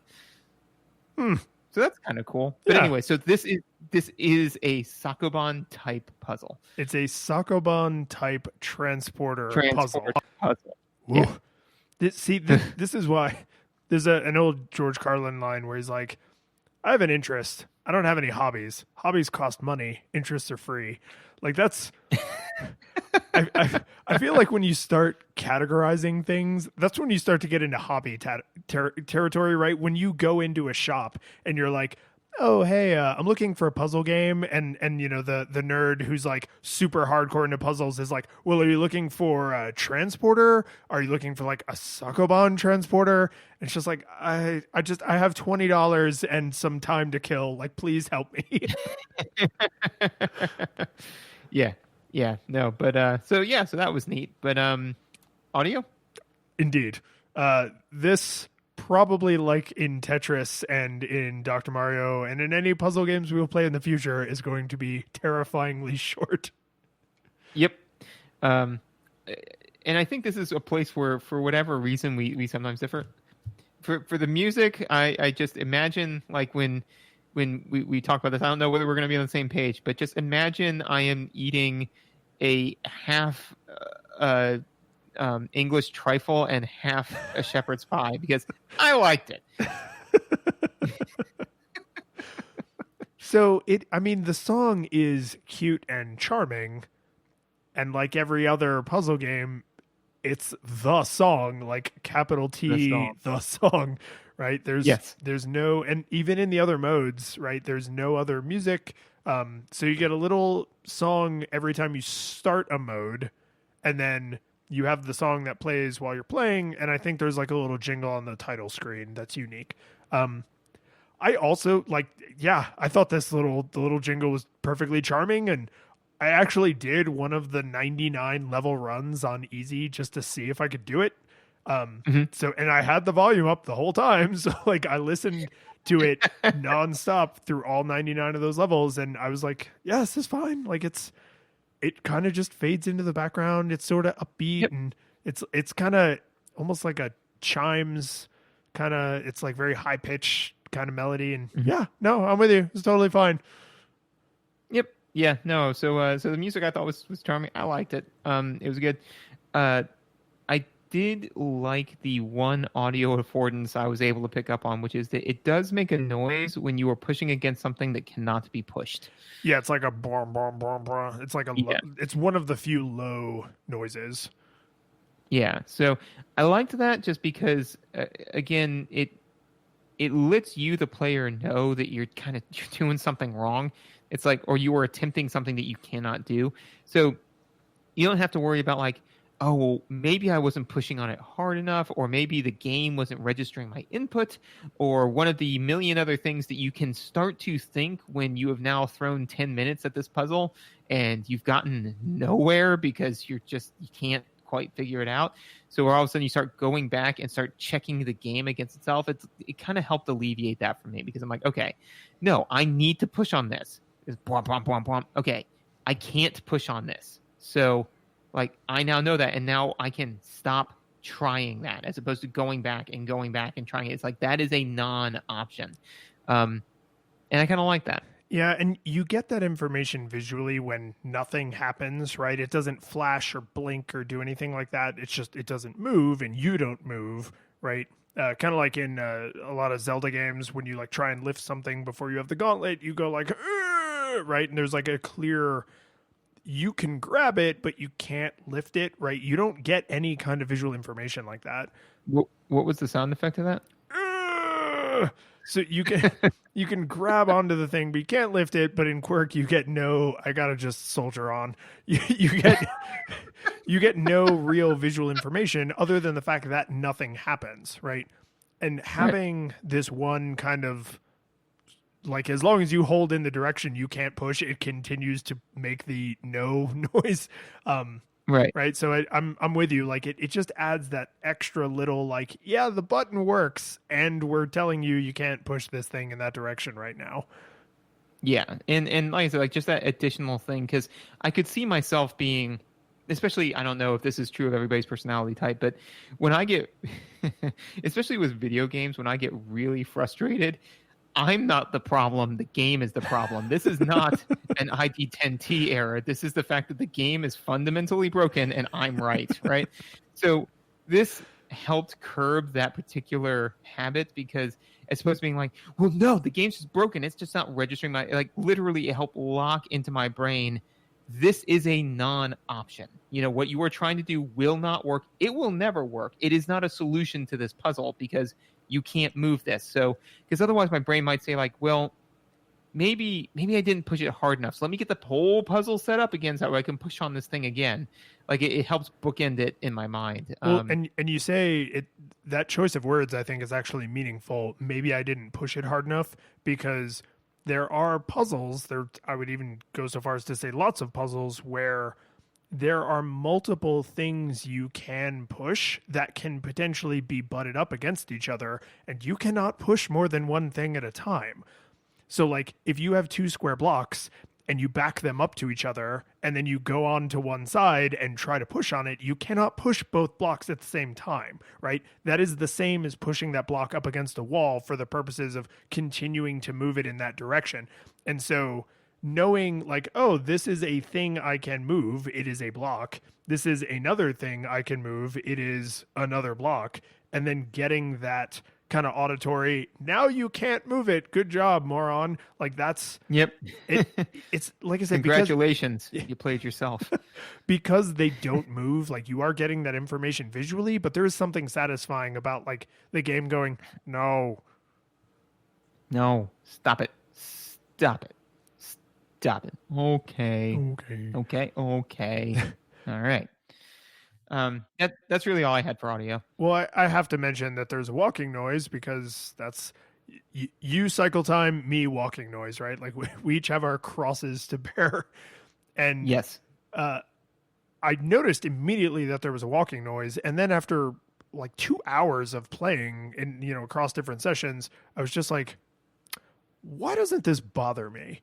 So that's kind of cool. But anyway, so this is a Sakoban type puzzle. It's a Sakoban type transporter puzzle. Yeah. This is why there's an old George Carlin line where he's like, I have an interest. I don't have any hobbies. Hobbies cost money. Interests are free. Like that's, I feel like when you start categorizing things, that's when you start to get into hobby territory, right? When you go into a shop and you're like, oh, hey, I'm looking for a puzzle game. And the nerd who's like super hardcore into puzzles is like, well, are you looking for a transporter? Are you looking for like a Sakoban transporter? And it's just like, I have $20 and some time to kill. Like, please help me. Yeah. No, but so that was neat. But audio? Indeed. This probably like in Tetris and in Dr. Mario and in any puzzle games we will play in the future is going to be terrifyingly short. Yep. And I think this is a place where, for whatever reason, we sometimes differ. For the music, I just imagine like when we talk about this, I don't know whether we're going to be on the same page, but just imagine I am eating a half English trifle and half a shepherd's pie because I liked it. So the song is cute and charming, and like every other puzzle game, it's the song, like capital T, the song, right? There's no, and even in the other modes, right? There's no other music. So you get a little song every time you start a mode, and then you have the song that plays while you're playing, and I think there's like a little jingle on the title screen that's unique. I also I thought the little jingle was perfectly charming, and I actually did one of the 99 level runs on easy just to see if I could do it. So, and I had the volume up the whole time, so like I listened to it nonstop through all 99 of those levels, and I was like, yeah, this is fine. Like it kind of just fades into the background. It's sort of upbeat, and it's kind of almost like a chimes kind of, it's like very high pitch kind of melody. And I'm with you. It's totally fine. Yep. Yeah, no. So the music I thought was charming. I liked it. It was good. I did like the one audio affordance I was able to pick up on, which is that it does make a noise when you are pushing against something that cannot be pushed. Yeah, it's like a brum, brum, brum, brum. It's like it's one of the few low noises. Yeah, so I liked that just because, again, it lets you, the player, know that you're doing something wrong. It's like, or you are attempting something that you cannot do. So you don't have to worry about like, oh, well, maybe I wasn't pushing on it hard enough, or maybe the game wasn't registering my input, or one of the million other things that you can start to think when you have now thrown 10 minutes at this puzzle and you've gotten nowhere because you can't quite figure it out. So all of a sudden you start going back and start checking the game against itself. It kind of helped alleviate that for me, because I'm like, okay, no, I need to push on this. It's bwomp, bwomp, bwomp, bwomp. Okay, I can't push on this. So like I now know that, and now I can stop trying that as opposed to going back and trying it. It's like that is a non-option. And I kind of like that. Yeah, and you get that information visually when nothing happens, right? It doesn't flash or blink or do anything like that. It's just, it doesn't move and you don't move, right? Kind of like in a lot of Zelda games, when you like try and lift something before you have the gauntlet, you go like, right? And there's like a clear, you can grab it, but you can't lift it, right? You don't get any kind of visual information like that. What was the sound effect of that? So you can grab onto the thing, but you can't lift it. But in Kwirk, you get no. I gotta just soldier on. You get no real visual information other than the fact that nothing happens, right? And having this one kind of like, as long as you hold in the direction you can't push, it continues to make the no noise. Right. So I'm with you. Like it just adds that extra little like, yeah, the button works and we're telling you you can't push this thing in that direction right now. Yeah. And like I said, like just that additional thing, because I could see myself being, especially, I don't know if this is true of everybody's personality type, but when I get, especially with video games, when I get really frustrated, I'm not the problem. The game is the problem. This is not an ID10T error. This is the fact that the game is fundamentally broken and I'm right, right? So this helped curb that particular habit, because as opposed to being like, well, no, the game's just broken. It's just not registering my, like literally it helped lock into my brain. This is a non-option. You know, what you are trying to do will not work. It will never work. It is not a solution to this puzzle because you can't move this. So, because otherwise my brain might say like, well, maybe I didn't push it hard enough. So let me get the whole puzzle set up again so I can push on this thing again. Like it helps bookend it in my mind. Well, and you say it, that choice of words I think is actually meaningful. Maybe I didn't push it hard enough, because there are puzzles there. I would even go so far as to say lots of puzzles where there are multiple things you can push that can potentially be butted up against each other, and you cannot push more than one thing at a time. So like if you have two square blocks and you back them up to each other and then you go on to one side and try to push on it, you cannot push both blocks at the same time, right? That is the same as pushing that block up against a wall for the purposes of continuing to move it in that direction. And so knowing like, oh, this is a thing I can move, it is a block. This is another thing I can move, it is another block. And then getting that kind of auditory, now you can't move it, good job, moron. Like that's yep. It's like I said, congratulations, you played yourself. Because they don't move, like you are getting that information visually, but there is something satisfying about like the game going, no, stop it. Okay. All right. That's really all I had for audio. Well, I have to mention that there's a walking noise, because that's you cycle time, me walking noise, right? Like we each have our crosses to bear. And yes, I noticed immediately that there was a walking noise. And then after like 2 hours of playing and, you know, across different sessions, I was just like, why doesn't this bother me?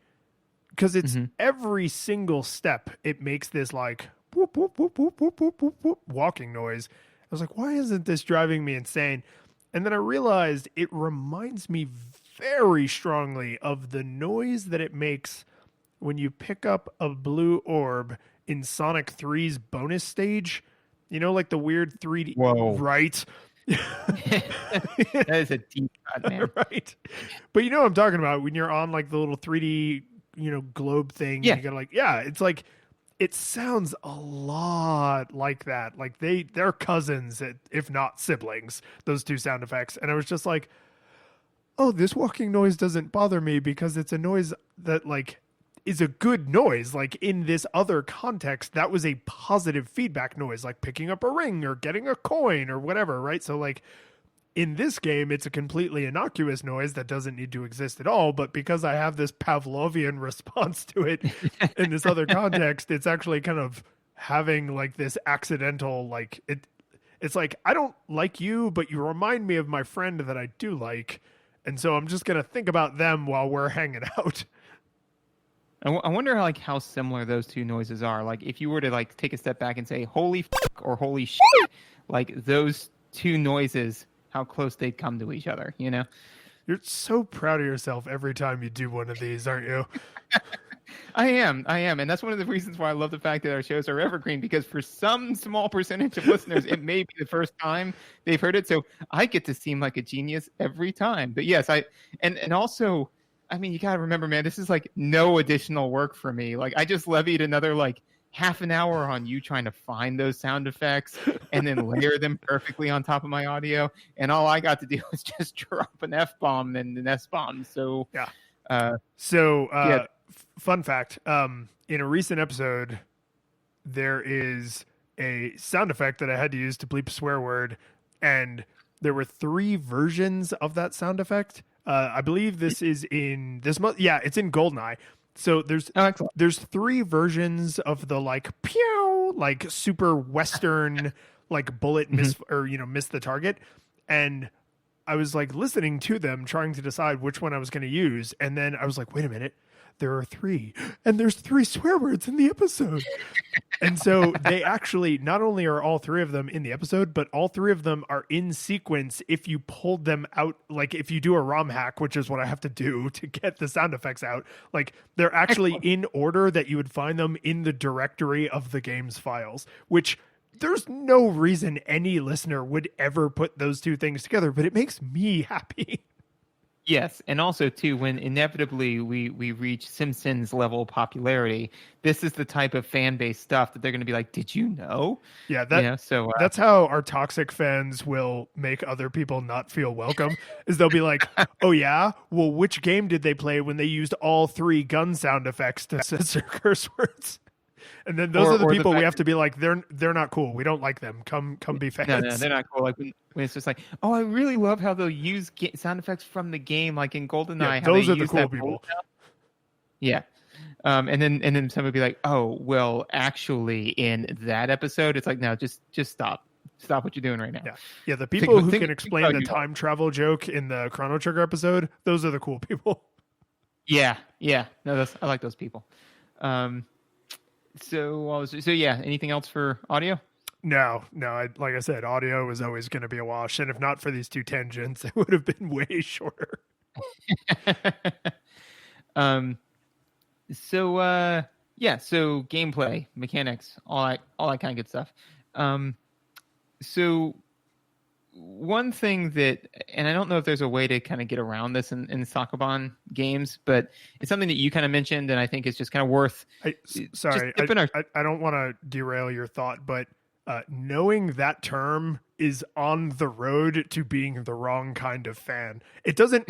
Because it's every single step, it makes this like whoop, whoop, whoop, whoop, whoop, whoop, whoop, whoop, walking noise. I was like, why isn't this driving me insane? And then I realized it reminds me very strongly of the noise that it makes when you pick up a blue orb in Sonic 3's bonus stage. You know, like the weird 3D. Whoa. Right. That is a deep cut, man. Right. But you know what I'm talking about when you're on like the little 3D, globe thing. Yeah. You gotta it's like it sounds a lot like that. Like they're cousins, if not siblings, those two sound effects. And I was just like, oh, this walking noise doesn't bother me because it's a noise that like is a good noise. Like in this other context, that was a positive feedback noise, like picking up a ring or getting a coin or whatever, right? So like in this game, it's a completely innocuous noise that doesn't need to exist at all. But because I have this Pavlovian response to it in this other context, it's actually kind of having like this accidental, like it's like, I don't like you, but you remind me of my friend that I do like. And so I'm just going to think about them while we're hanging out. I wonder how similar those two noises are. Like if you were to like take a step back and say holy fuck or holy shit, like those two noises, how close they'd come to each other, you know? You're so proud of yourself every time you do one of these, aren't you? I am. And that's one of the reasons why I love the fact that our shows are evergreen, because for some small percentage of listeners, it may be the first time they've heard it. So I get to seem like a genius every time. But yes, and also, I mean, you got to remember, man, this is like no additional work for me. Like I just levied another like half an hour on you trying to find those sound effects and then layer them perfectly on top of my audio. And all I got to do was just drop an F-bomb and an S-bomb. So, yeah. Fun fact, in a recent episode, there is a sound effect that I had to use to bleep a swear word. And there were 3 versions of that sound effect. I believe this is in this month. Yeah, it's in Goldeneye. So there's 3 versions of the like pew, like super Western like bullet miss or miss the target, and I was like listening to them trying to decide which one I was going to use, and then I was like, wait a minute, there are 3, and there's 3 swear words in the episode. And so they actually, not only are all 3 of them in the episode, but all 3 of them are in sequence if you pulled them out, like if you do a ROM hack, which is what I have to do to get the sound effects out, like they're actually in order that you would find them in the directory of the game's files, which there's no reason any listener would ever put those 2 things together, but it makes me happy. Yes, and also too, when inevitably we reach Simpsons level popularity, this is the type of fan base stuff that they're going to be like, "Did you know?" Yeah, so that's how our toxic fans will make other people not feel welcome. Is they'll be like, "Oh yeah, well, which game did they play when they used all 3 gun sound effects to censor curse words?" And then those are the people we have to be like, they're not cool. We don't like them. Come be fans. No, they're not cool. Like when it's just like, oh, I really love how they'll use sound effects from the game, like in GoldenEye. Yeah, those are the cool people. Yeah. And then somebody would be like, oh, well, actually, in that episode, it's like, no, just stop what you're doing right now. Yeah. The people who can explain the time travel joke in the Chrono Trigger episode, those are the cool people. Yeah. No, I like those people. So yeah, anything else for audio? No. Like I said, audio is always going to be a wash, and if not for these 2 tangents, it would have been way shorter. So gameplay, mechanics, all that kind of good stuff. So one thing that, and I don't know if there's a way to kind of get around this in Sokoban games, but it's something that you kind of mentioned, and I think it's just kind of worth. I don't want to derail your thought, but knowing that term is on the road to being the wrong kind of fan. It doesn't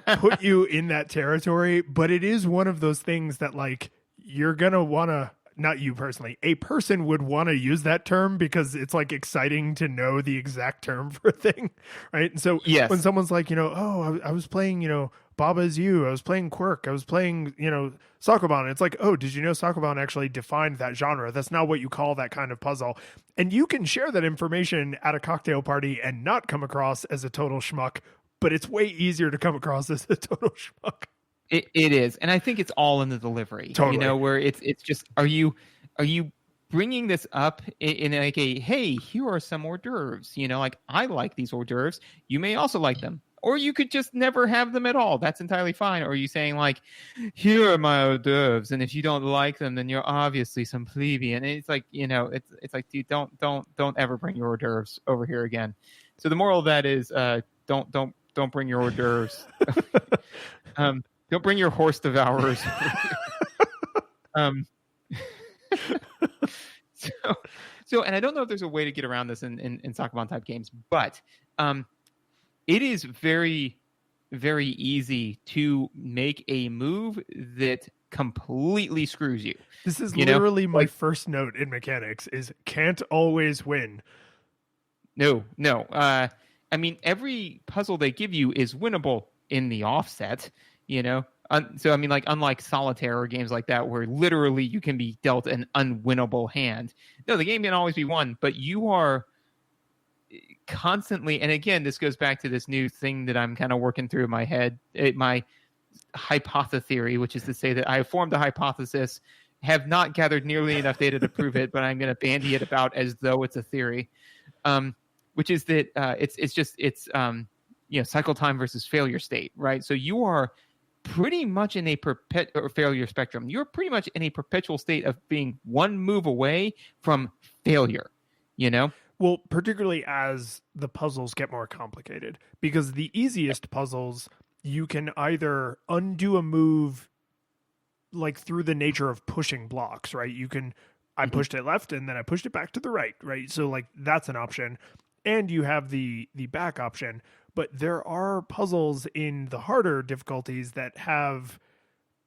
put you in that territory, but it is one of those things that like you're gonna want to. Not you personally, a person would want to use that term because it's like exciting to know the exact term for a thing, right? And so when someone's like, oh, I was playing, Baba Is You, I was playing Kwirk, I was playing, Sokoban. It's like, oh, did you know Sokoban actually defined that genre? That's not what you call that kind of puzzle. And you can share that information at a cocktail party and not come across as a total schmuck, but it's way easier to come across as a total schmuck. It is, and I think it's all in the delivery. Totally. Where it's just, are you bringing this up in like a, hey, here are some hors d'oeuvres. Like I like these hors d'oeuvres. You may also like them. Or you could just never have them at all. That's entirely fine. Or are you saying like, here are my hors d'oeuvres, and if you don't like them, then you're obviously some plebeian. And it's like, it's like, dude, don't ever bring your hors d'oeuvres over here again. So the moral of that is, don't bring your hors d'oeuvres. Don't bring your horse devourers. So, and I don't know if there's a way to get around this in Sakabon type games, but it is very, very easy to make a move that completely screws you. This is literally my first note in mechanics is can't always win. No. I mean, every puzzle they give you is winnable in the offset, So, I mean, like, unlike solitaire or games like that, where literally you can be dealt an unwinnable hand. No, the game can always be won, but you are constantly, and again, this goes back to this new thing that I'm kind of working through in my head, my hypothesis theory, which is to say that I have formed a hypothesis, have not gathered nearly enough data to prove it, but I'm going to bandy it about as though it's a theory, which is that it's cycle time versus failure state, right? So you are pretty much in a failure spectrum. You're pretty much in a perpetual state of being one move away from failure, Well, particularly as the puzzles get more complicated, because the easiest puzzles, you can either undo a move like through the nature of pushing blocks, right? I pushed it left and then I pushed it back to the right, right? So like that's an option. And you have the back option. But there are puzzles in the harder difficulties that have,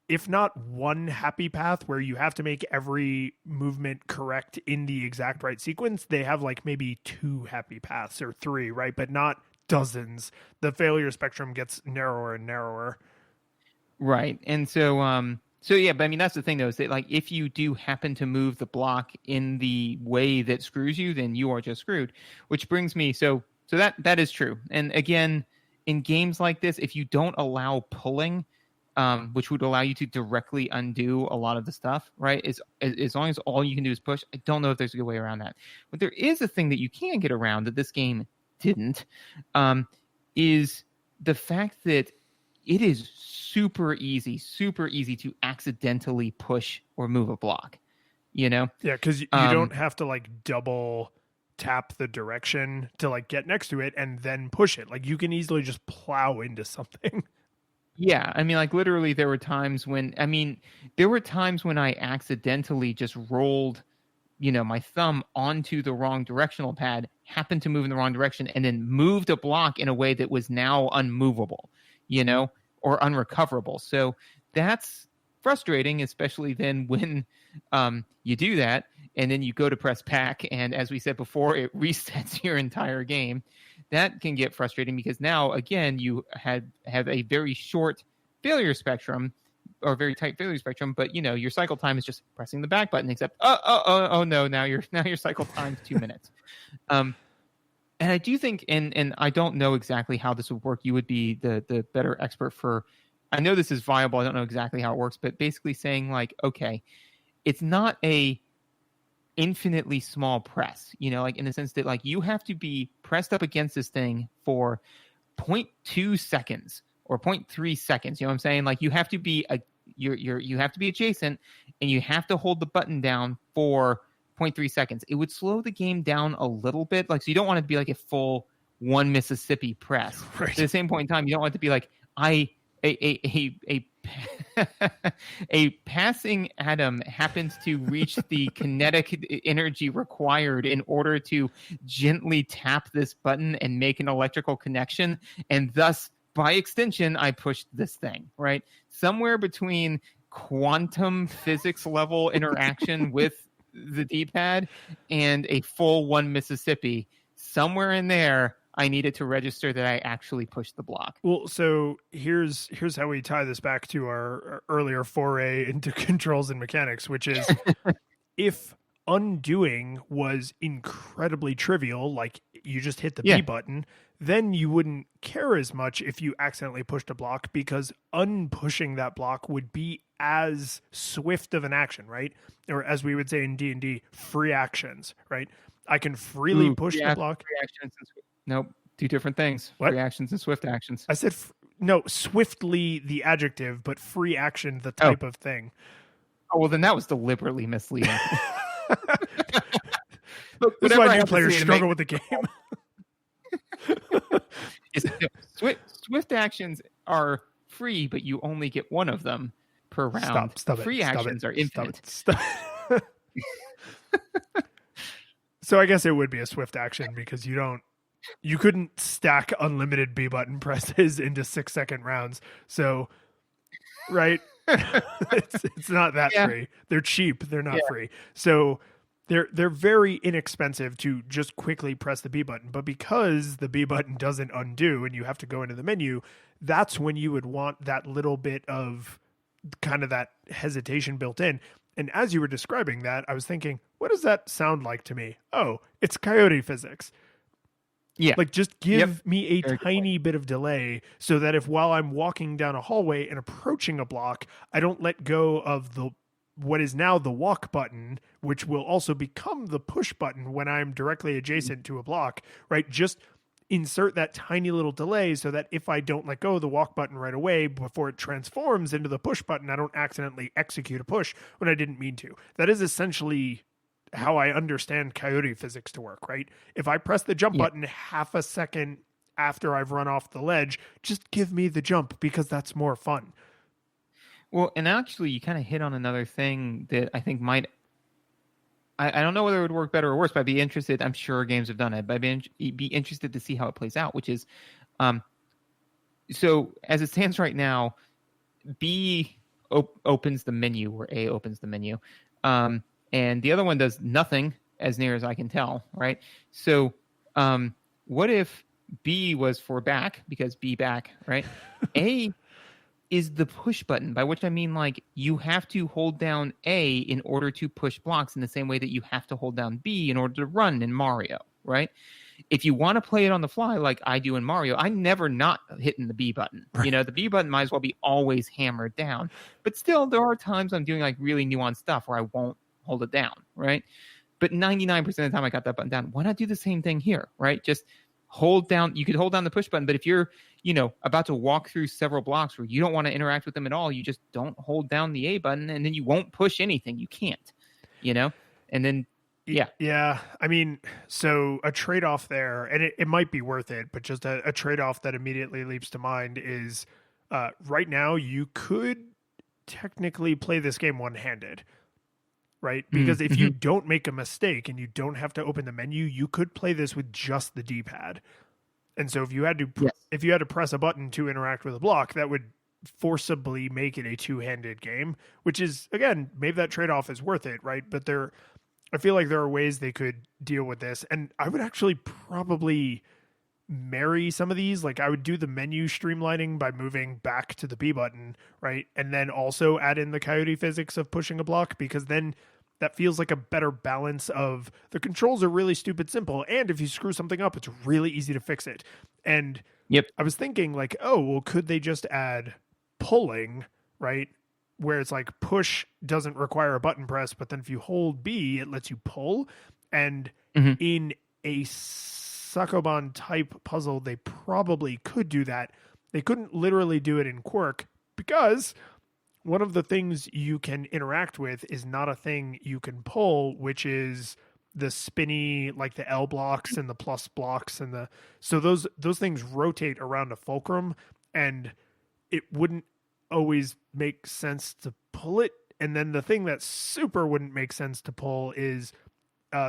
if not one happy path where you have to make every movement correct in the exact right sequence, they have like maybe 2 happy paths or 3, right? But not dozens. The failure spectrum gets narrower and narrower. Right. And so yeah, but I mean, that's the thing though, is that like, if you do happen to move the block in the way that screws you, then you are just screwed, which brings me, so that is true. And again, in games like this, if you don't allow pulling, which would allow you to directly undo a lot of the stuff, right? As long as all you can do is push, I don't know if there's a good way around that. But there is a thing that you can get around that this game didn't, is the fact that it is super easy to accidentally push or move a block, Yeah, because you don't have to like double tap the direction to like get next to it and then push it. Like you can easily just plow into something. Yeah, I mean, like literally there were times when I accidentally just rolled, my thumb onto the wrong directional pad, happened to move in the wrong direction, and then moved a block in a way that was now unmovable, or unrecoverable. So that's frustrating, especially then when you do that and then you go to press pack, and as we said before, it resets your entire game. That can get frustrating because now, again, you have a very short failure spectrum or very tight failure spectrum, but your cycle time is just pressing the back button, except oh no, now your cycle time's 2 minutes. And I do think, and I don't know exactly how this would work. You would be the better expert for. I know this is viable. I don't know exactly how it works, but basically saying like, okay, it's not a infinitely small press, like in the sense that like you have to be pressed up against this thing for 0.2 seconds or 0.3 seconds. You know what I'm saying? Like you have to be you have to be adjacent and you have to hold the button down for 0.3 seconds. It would slow the game down a little bit. Like, so you don't want it to be like a full one Mississippi press. Right. At the same point in time, you don't want it to be like a passing atom happens to reach the kinetic energy required in order to gently tap this button and make an electrical connection, and thus by extension I pushed this thing, right? Somewhere between quantum physics level interaction with the D-pad and a full one Mississippi, somewhere in there I needed to register that I actually pushed the block. Well, so here's how we tie this back to our earlier foray into controls and mechanics, which is if undoing was incredibly trivial, like you just hit the B button, then you wouldn't care as much if you accidentally pushed a block, because unpushing that block would be as swift of an action, right? Or as we would say in D&D, free actions, right? I can freely push the block. Nope. Two different things. What? Free actions and swift actions. I said no, swiftly the adjective, but free action the type of thing. Oh, well, then that was deliberately misleading. This is why new players struggle with the game. Swift actions are free, but you only get one of them per round. Stop free actions are infinite. Stop. So I guess it would be a swift action because you couldn't stack unlimited B button presses into 6-second rounds. So, right? it's not that free. They're cheap. They're not free. So they're very inexpensive to just quickly press the B button. But because the B button doesn't undo and you have to go into the menu, that's when you would want that little bit of kind of that hesitation built in. And as you were describing that, I was thinking, what does that sound like to me? Oh, it's coyote physics. Yeah. Like, just give me a tiny bit of delay so that if while I'm walking down a hallway and approaching a block, I don't let go of what is now the walk button, which will also become the push button when I'm directly adjacent to a block, right? Just insert that tiny little delay so that if I don't let go of the walk button right away before it transforms into the push button, I don't accidentally execute a push when I didn't mean to. That is essentially how I understand coyote physics to work, right? If I press the jump button half a second after I've run off the ledge, just give me the jump because that's more fun. Well, and actually you kind of hit on another thing that I think might, I don't know whether it would work better or worse, but I'd be interested. I'm sure games have done it, but I'd be interested to see how it plays out, which is, so as it stands right now, B opens the menu or A opens the menu. And the other one does nothing as near as I can tell, right? So what if B was for back, because B back, right? A is the push button, by which I mean like you have to hold down A in order to push blocks in the same way that you have to hold down B in order to run in Mario, right? If you want to play it on the fly like I do in Mario, I never not hitting the B button. Right. You know, the B button might as well be always hammered down. But still, there are times I'm doing like really nuanced stuff where I won't hold it down, right? But 99% of the time I got that button down. Why not do the same thing here, right? Just hold down. You could hold down the push button, but if you're, about to walk through several blocks where you don't want to interact with them at all, you just don't hold down the A button, and then you won't push anything. You can't, and then, yeah. Yeah. I mean, so a trade-off there, and it might be worth it, but just a trade-off that immediately leaps to mind is right now you could technically play this game one-handed, right? Because if you don't make a mistake and you don't have to open the menu, you could play this with just the D-pad. And so if you had to press a button to interact with a block, that would forcibly make it a two-handed game, which is, again, maybe that trade-off is worth it, right? But I feel like there are ways they could deal with this. And I would actually probably marry some of these. Like I would do the menu streamlining by moving back to the B button, right? And then also add in the coyote physics of pushing a block, because then that feels like a better balance of the controls are really stupid simple. And if you screw something up, it's really easy to fix it. And I was thinking like, oh, well, could they just add pulling, right? Where it's like push doesn't require a button press, but then if you hold B, it lets you pull. And in a Sakoban type puzzle, they probably could do that. They couldn't literally do it in Kwirk because one of the things you can interact with is not a thing you can pull, which is the spinny, like the L blocks and the plus blocks so those things rotate around a fulcrum, and it wouldn't always make sense to pull it. And then the thing that super wouldn't make sense to pull is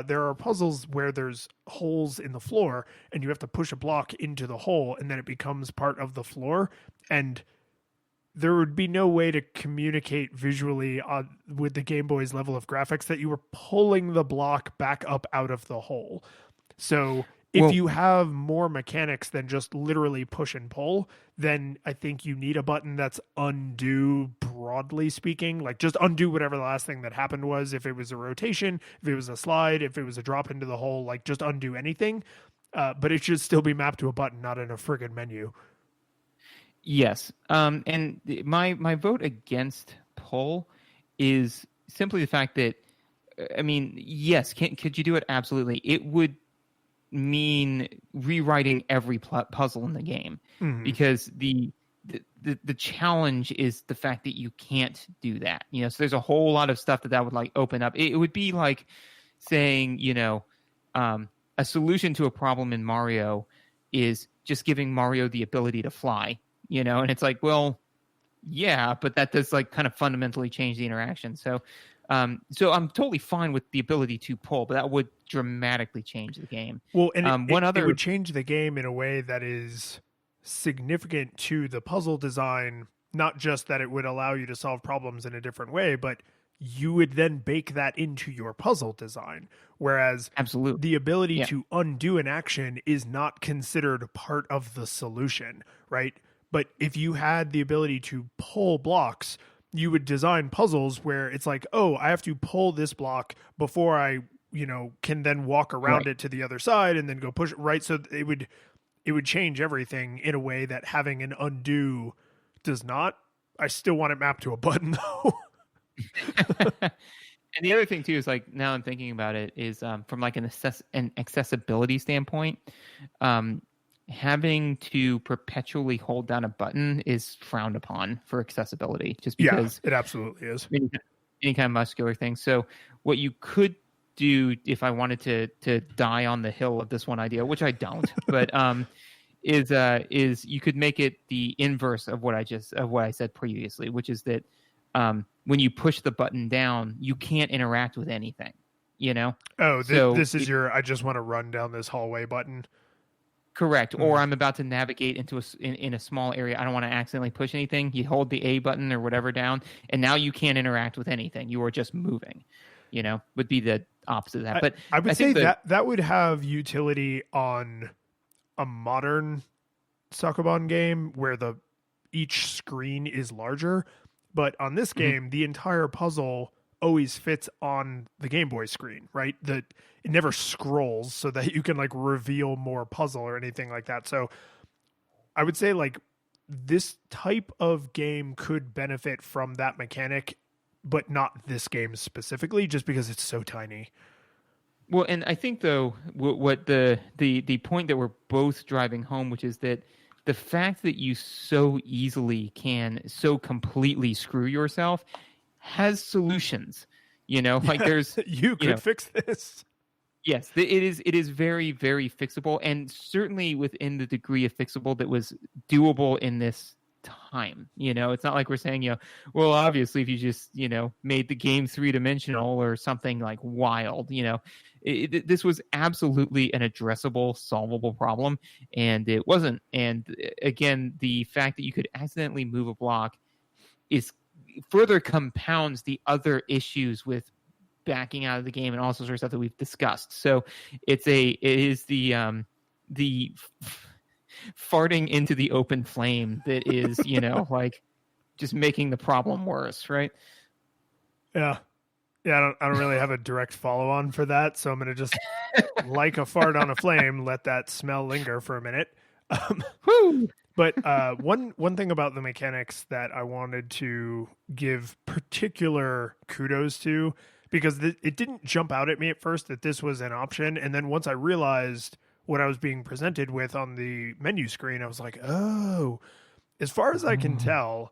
there are puzzles where there's holes in the floor and you have to push a block into the hole and then it becomes part of the floor. And there would be no way to communicate visually with the Game Boy's level of graphics that you were pulling the block back up out of the hole. So if you have more mechanics than just literally push and pull, then I think you need a button that's undo, broadly speaking. Like just undo whatever the last thing that happened was. If it was a rotation, if it was a slide, if it was a drop into the hole, like just undo anything. But it should still be mapped to a button, not in a friggin' menu. Yes. And my vote against pull is simply the fact that, I mean, yes, could you do it? Absolutely. It would mean rewriting every puzzle in the game, because the challenge is the fact that you can't do that. So there's a whole lot of stuff that would like open up. It would be like saying, a solution to a problem in Mario is just giving Mario the ability to fly, and it's like, well, yeah, but that does like kind of fundamentally change the interaction. So I'm totally fine with the ability to pull, but that would dramatically change the game. Well, and it would change the game in a way that is significant to the puzzle design, not just that it would allow you to solve problems in a different way, but you would then bake that into your puzzle design. Whereas absolutely the ability to undo an action is not considered part of the solution, right? But if you had the ability to pull blocks, you would design puzzles where it's like, oh, I have to pull this block before I, can then walk around it to the other side and then go push it, right? So it would change everything in a way that having an undo does not. I still want it mapped to a button though. And the other thing too is like, now I'm thinking about it, is from like an accessibility standpoint, having to perpetually hold down a button is frowned upon for accessibility, just because it absolutely is. Any kind of muscular thing. So what you could do, if I wanted to die on the hill of this one idea, which I don't, but is you could make it the inverse of what I said previously, which is that when you push the button down, you can't interact with anything. This is your I just want to run down this hallway button. Correct. Or I'm about to navigate into in a small area. I don't want to accidentally push anything. You hold the A button or whatever down, and now you can't interact with anything. You are just moving. Would be the opposite of that. But I would say that would have utility on a modern Succubon game where each screen is larger. But on this game, the entire puzzle always fits on the Game Boy screen, right? It never scrolls so that you can like reveal more puzzle or anything like that. So I would say like this type of game could benefit from that mechanic, but not this game specifically, just because it's so tiny. Well, and I think though, what the point that we're both driving home, which is that the fact that you so easily can so completely screw yourself has solutions. Like there's you could fix this. Yes, it is very, very fixable, and certainly within the degree of fixable that was doable in this time. It's not like we're saying, well, obviously if you just, made the game 3-dimensional or something like wild, this was absolutely an addressable, solvable problem, and it wasn't. And again, the fact that you could accidentally move a block further compounds the other issues with backing out of the game and all sorts of stuff that we've discussed. So it is the farting into the open flame that is, like just making the problem worse, right? Yeah. I don't really have a direct follow on for that, so I'm going to just like a fart on a flame, let that smell linger for a minute. But one thing about the mechanics that I wanted to give particular kudos to, because it didn't jump out at me at first that this was an option, and then once I realized what I was being presented with on the menu screen, I was like, oh, as far as I can tell,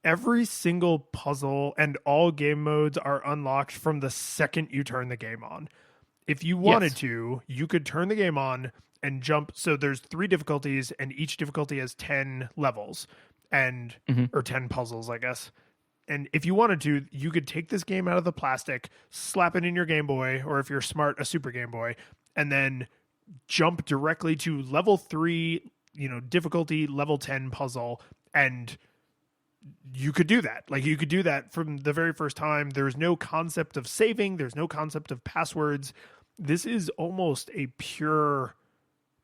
every single puzzle and all game modes are unlocked from the second you turn the game on. If you wanted to, you could turn the game on and jump. So there's 3 difficulties, and each difficulty has 10 levels and or 10 puzzles, I guess. And if you wanted to, you could take this game out of the plastic, slap it in your Game Boy, or if you're smart, a Super Game Boy, and then jump directly to level 3, difficulty level 10 puzzle, and you could do that. Like, you could do that from the very first time. There's no concept of saving. There's no concept of passwords. This is almost a pure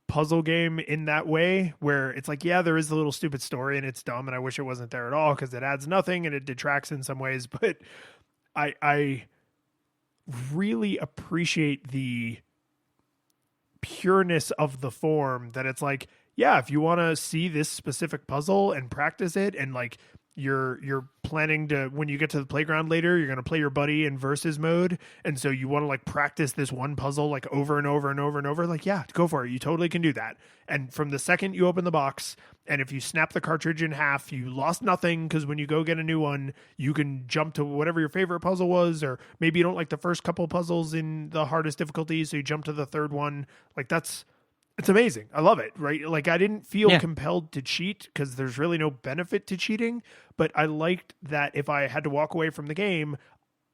puzzle game in that way, where it's like, yeah, there is a little stupid story and it's dumb and I wish it wasn't there at all because it adds nothing and it detracts in some ways. But I really appreciate the pureness of the form, that it's like, yeah, if you want to see this specific puzzle and practice it and like you're planning to, when you get to the playground later, you're going to play your buddy in versus mode, and so you want to like practice this one puzzle like over and over and over and over. Like, yeah, go for it, you totally can do that. And from the second you open the box, and if you snap the cartridge in half, you lost nothing, because when you go get a new one, you can jump to whatever your favorite puzzle was, or maybe you don't like the first couple puzzles in the hardest difficulty, so you jump to the third one. Like, it's amazing. I love it, right? Like, I didn't feel compelled to cheat because there's really no benefit to cheating, but I liked that if I had to walk away from the game,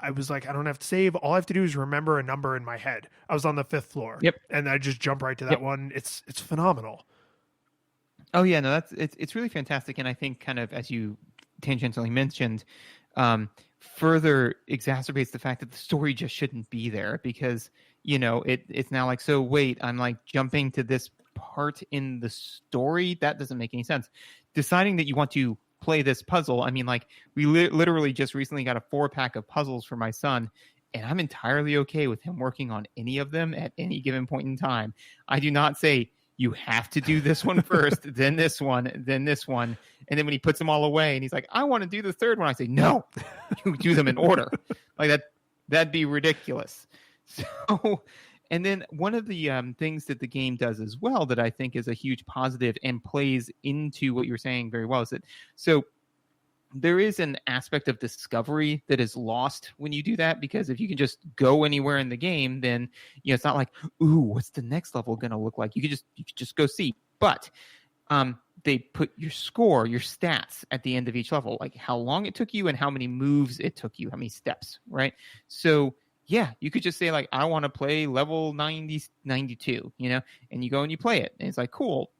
I was like, I don't have to save. All I have to do is remember a number in my head. I was on the 5th floor. Yep. And I just jump right to that one. It's phenomenal. Oh yeah, no, it's really fantastic, and I think kind of as you tangentially mentioned, further exacerbates the fact that the story just shouldn't be there, because it's now like, so wait, I'm like jumping to this part in the story that doesn't make any sense. Deciding that you want to play this puzzle, I mean, like we literally just recently got a 4-pack of puzzles for my son, and I'm entirely okay with him working on any of them at any given point in time. I do not say, you have to do this one first, then this one, then this one. And then when he puts them all away and he's like, I want to do the third one, I say, no, you do them in order. Like that'd be ridiculous. So, and then one of the things that the game does as well that I think is a huge positive and plays into what you're saying very well is that, so there is an aspect of discovery that is lost when you do that, because if you can just go anywhere in the game, then it's not like, ooh, what's the next level going to look like? You could just go see. But they put your score, your stats at the end of each level, like how long it took you and how many moves it took you, how many steps, right? So yeah, you could just say like, I want to play level 92, and you go and you play it, and it's like, cool.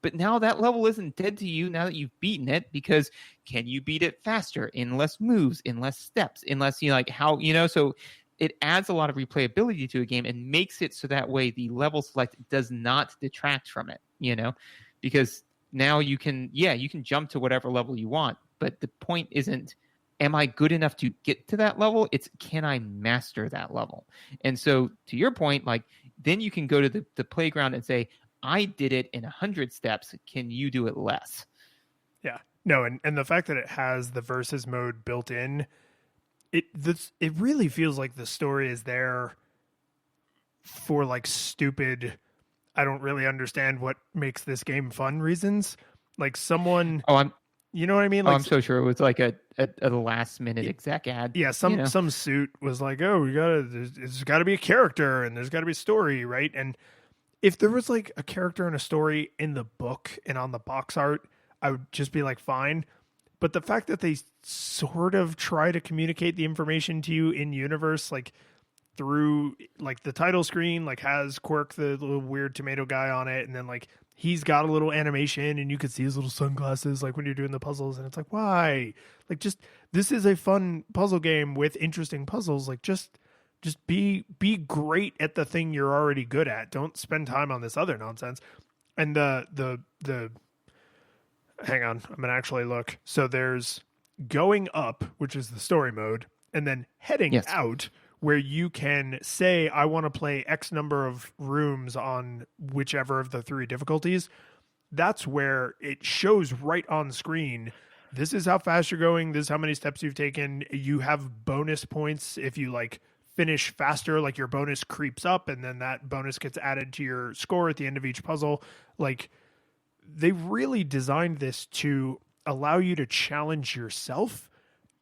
But now that level isn't dead to you now that you've beaten it, because can you beat it faster, in less moves, in less steps, in less, so it adds a lot of replayability to a game and makes it so that way the level select does not detract from it, because now you can jump to whatever level you want. But the point isn't, am I good enough to get to that level? It's, can I master that level? And so to your point, like, then you can go to the playground and say, I did it in 100 steps. Can you do it less? Yeah. No, and the fact that it has the versus mode built in, it really feels like the story is there for like stupid, I don't really understand what makes this game fun reasons. Like someone, you know what I mean? Like, I'm so sure it was like a last minute exec ad. Yeah, some suit was like, oh, there's got to be a character and there's got to be a story, right? And if there was like a character and a story in the book and on the box art, I would just be like, fine. But the fact that they sort of try to communicate the information to you in universe, like through like the title screen, like has Kwirk, the little weird tomato guy on it. And then like, he's got a little animation and you could see his little sunglasses, like when you're doing the puzzles, and it's like, why? Like, just, this is a fun puzzle game with interesting puzzles. Like just be great at the thing you're already good at. Don't spend time on this other nonsense. And the hang on, I'm gonna actually look. So there's going up, which is the story mode, and then heading out, where you can say, I want to play X number of rooms on whichever of the 3 difficulties. That's where it shows right on screen, this is how fast you're going, this is how many steps you've taken. You have bonus points if you like finish faster, like your bonus creeps up, and then that bonus gets added to your score at the end of each puzzle. Like, they really designed this to allow you to challenge yourself,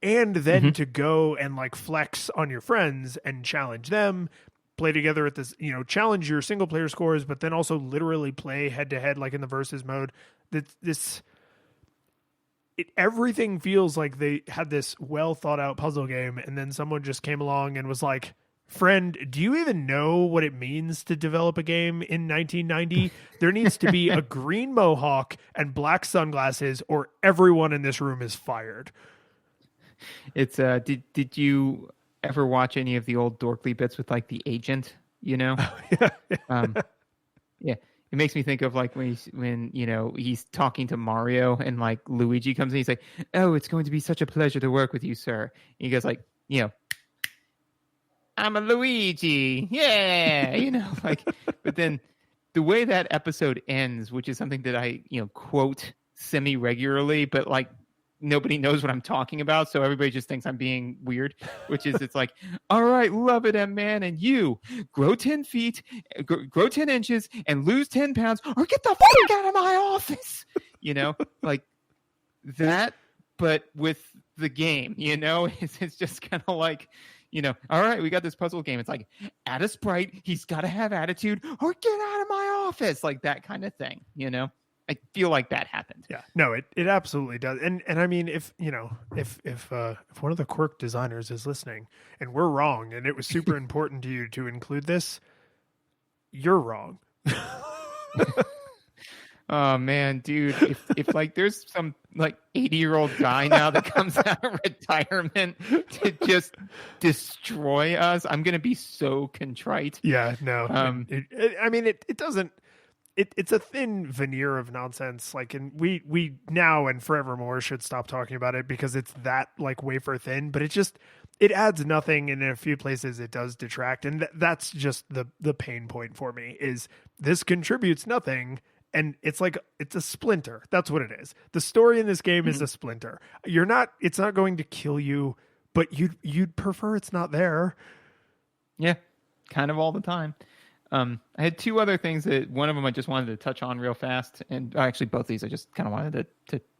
and then to go and like flex on your friends and challenge them, play together at this, challenge your single player scores, but then also literally play head to head, like in the versus mode. Everything feels like they had this well thought out puzzle game, and then someone just came along and was like, friend, do you even know what it means to develop a game in 1990? There needs to be a green mohawk and black sunglasses, or everyone in this room is fired. It's did you ever watch any of the old Dorkly bits with like the agent, Yeah. Yeah. It makes me think of like when he's talking to Mario and like Luigi comes in, he's like, oh, it's going to be such a pleasure to work with you, sir. And he goes like, I'm a Luigi. Yeah. But then the way that episode ends, which is something that I, quote semi regularly, but like nobody knows what I'm talking about, so everybody just thinks I'm being weird, which is it's like, all right, love it, man, and you grow 10 feet, grow 10 inches, and lose 10 pounds, or get the fuck out of my office. Like that, but with the game, it's just kind of like, all right, we got this puzzle game. It's like, add a sprite, he's got to have attitude, or get out of my office, like that kind of thing, I feel like that happened. Yeah, no, it absolutely does. And I mean, if one of the Kwirk designers is listening and we're wrong, and it was super important to you to include this, you're wrong. Oh man, dude, if like there's some like 80-year-old guy now that comes out of retirement to just destroy us, I'm gonna be so contrite. Yeah, no. I mean, it doesn't. It's a thin veneer of nonsense. Like, and we now and forevermore should stop talking about it because it's that like wafer thin. But it adds nothing, and in a few places it does detract, and that's just the pain point for me. Is this contributes nothing, and it's like it's a splinter. That's what it is. The story in this game is a splinter. It's not going to kill you, but you'd prefer it's not there. Yeah, kind of all the time. I had two other things that one of them I just wanted to touch on real fast, and actually both these I just kind of wanted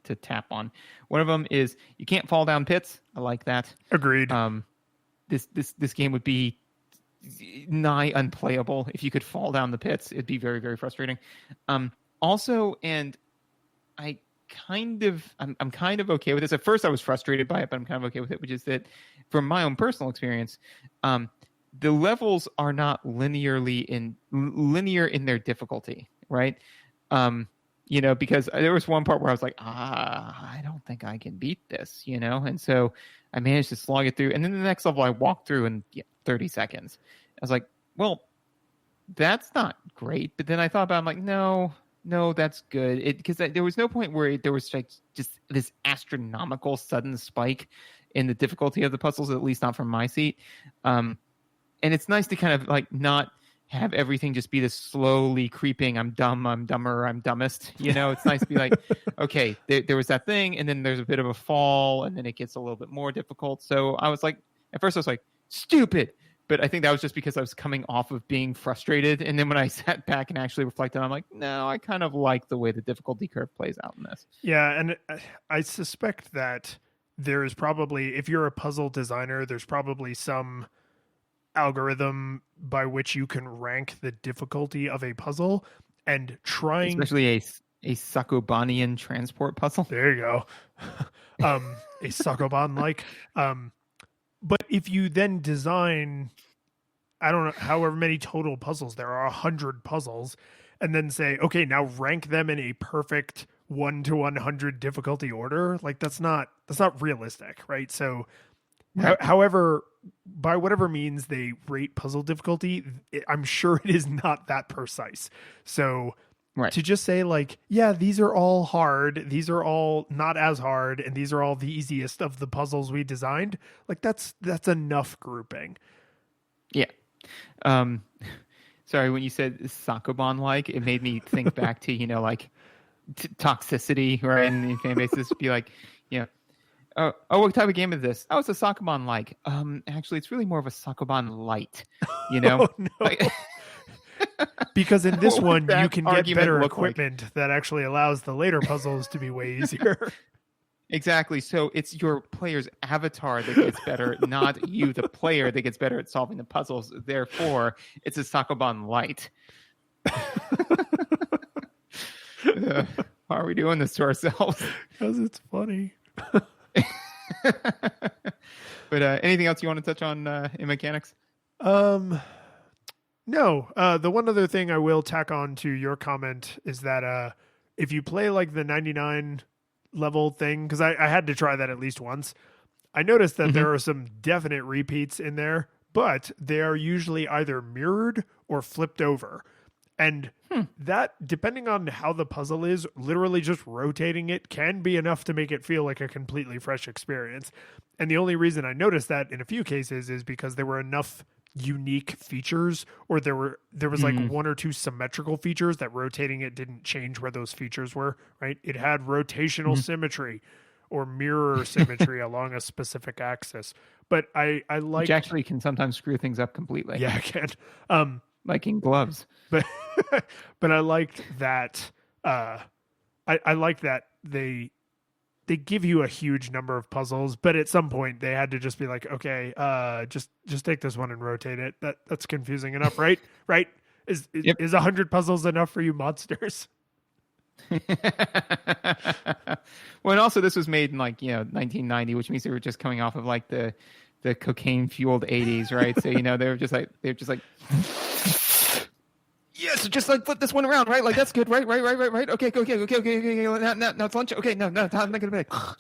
to tap on. One of them is you can't fall down pits. I like that. Agreed. This game would be nigh unplayable if you could fall down the pits. It'd be very, very frustrating. Also, and I'm kind of okay with this. At first I was frustrated by it, but I'm kind of okay with it, which is that from my own personal experience, the levels are not linear in their difficulty, right? Because there was one part where I was like, I don't think I can beat this, and so I managed to slog it through. And then the next level I walked through in 30 seconds. I was like, well, that's not great. But then I thought about it, I'm like, no, that's good. Because there was no point where there was like just this astronomical sudden spike in the difficulty of the puzzles, at least not from my seat. And it's nice to kind of like not have everything just be this slowly creeping, I'm dumb, I'm dumber, I'm dumbest. It's nice to be like, okay, there was that thing, and then there's a bit of a fall, and then it gets a little bit more difficult. So I was like, at first I was like, stupid. But I think that was just because I was coming off of being frustrated. And then when I sat back and actually reflected, I'm like, no, I kind of like the way the difficulty curve plays out in this. Yeah, and I suspect that there is probably, if you're a puzzle designer, there's probably some algorithm by which you can rank the difficulty of a puzzle, and especially a Sakobanian transport puzzle. There you go. A Sakoban like. But if you then design, I don't know, however many total puzzles, there are 100 puzzles, and then say, okay, now rank them in a perfect 1 to 100 difficulty order. Like that's not realistic, right? So however, by whatever means they rate puzzle difficulty, I'm sure it is not that precise. So to just say like, yeah, these are all hard, these are all not as hard, and these are all the easiest of the puzzles we designed, like that's enough grouping. Yeah. Sorry, when you said Sakoban-like, it made me think back to, like toxicity, right? And the fan bases be like, oh, what type of game is this? Oh, it's a Sakoban-like. Actually, it's really more of a Sakoban light, Oh, no. Like, because in this one, you can get better equipment that actually allows the later puzzles to be way easier. Exactly. So it's your player's avatar that gets better, not you, the player, that gets better at solving the puzzles. Therefore, it's a Sakoban light. Why are we doing this to ourselves? Because it's funny. But anything else you want to touch on in mechanics? No. The one other thing I will tack on to your comment is that if you play like the 99 level thing, because I had to try that at least once, I noticed that there are some definite repeats in there, but they are usually either mirrored or flipped over. And that, depending on how the puzzle is, literally just rotating it can be enough to make it feel like a completely fresh experience. And the only reason I noticed that in a few cases is because there were enough unique features, or there was like one or two symmetrical features that rotating it didn't change where those features were, right? It had rotational symmetry, or mirror symmetry along a specific axis. But I like, which actually can sometimes screw things up completely. yeah, I can. Like in gloves. But but I liked that. I like that they give you a huge number of puzzles, but at some point they had to just be like, okay, just take this one and rotate it. That's confusing enough, right? Right? Is 100 puzzles enough for you monsters? Well, and also this was made in 1990, which means they were just coming off of like the cocaine fueled 80s, right? So they're just like yeah, so just like flip this one around, right? Like that's good, right? Okay. Now it's lunch. Okay, no, I'm not gonna be like, all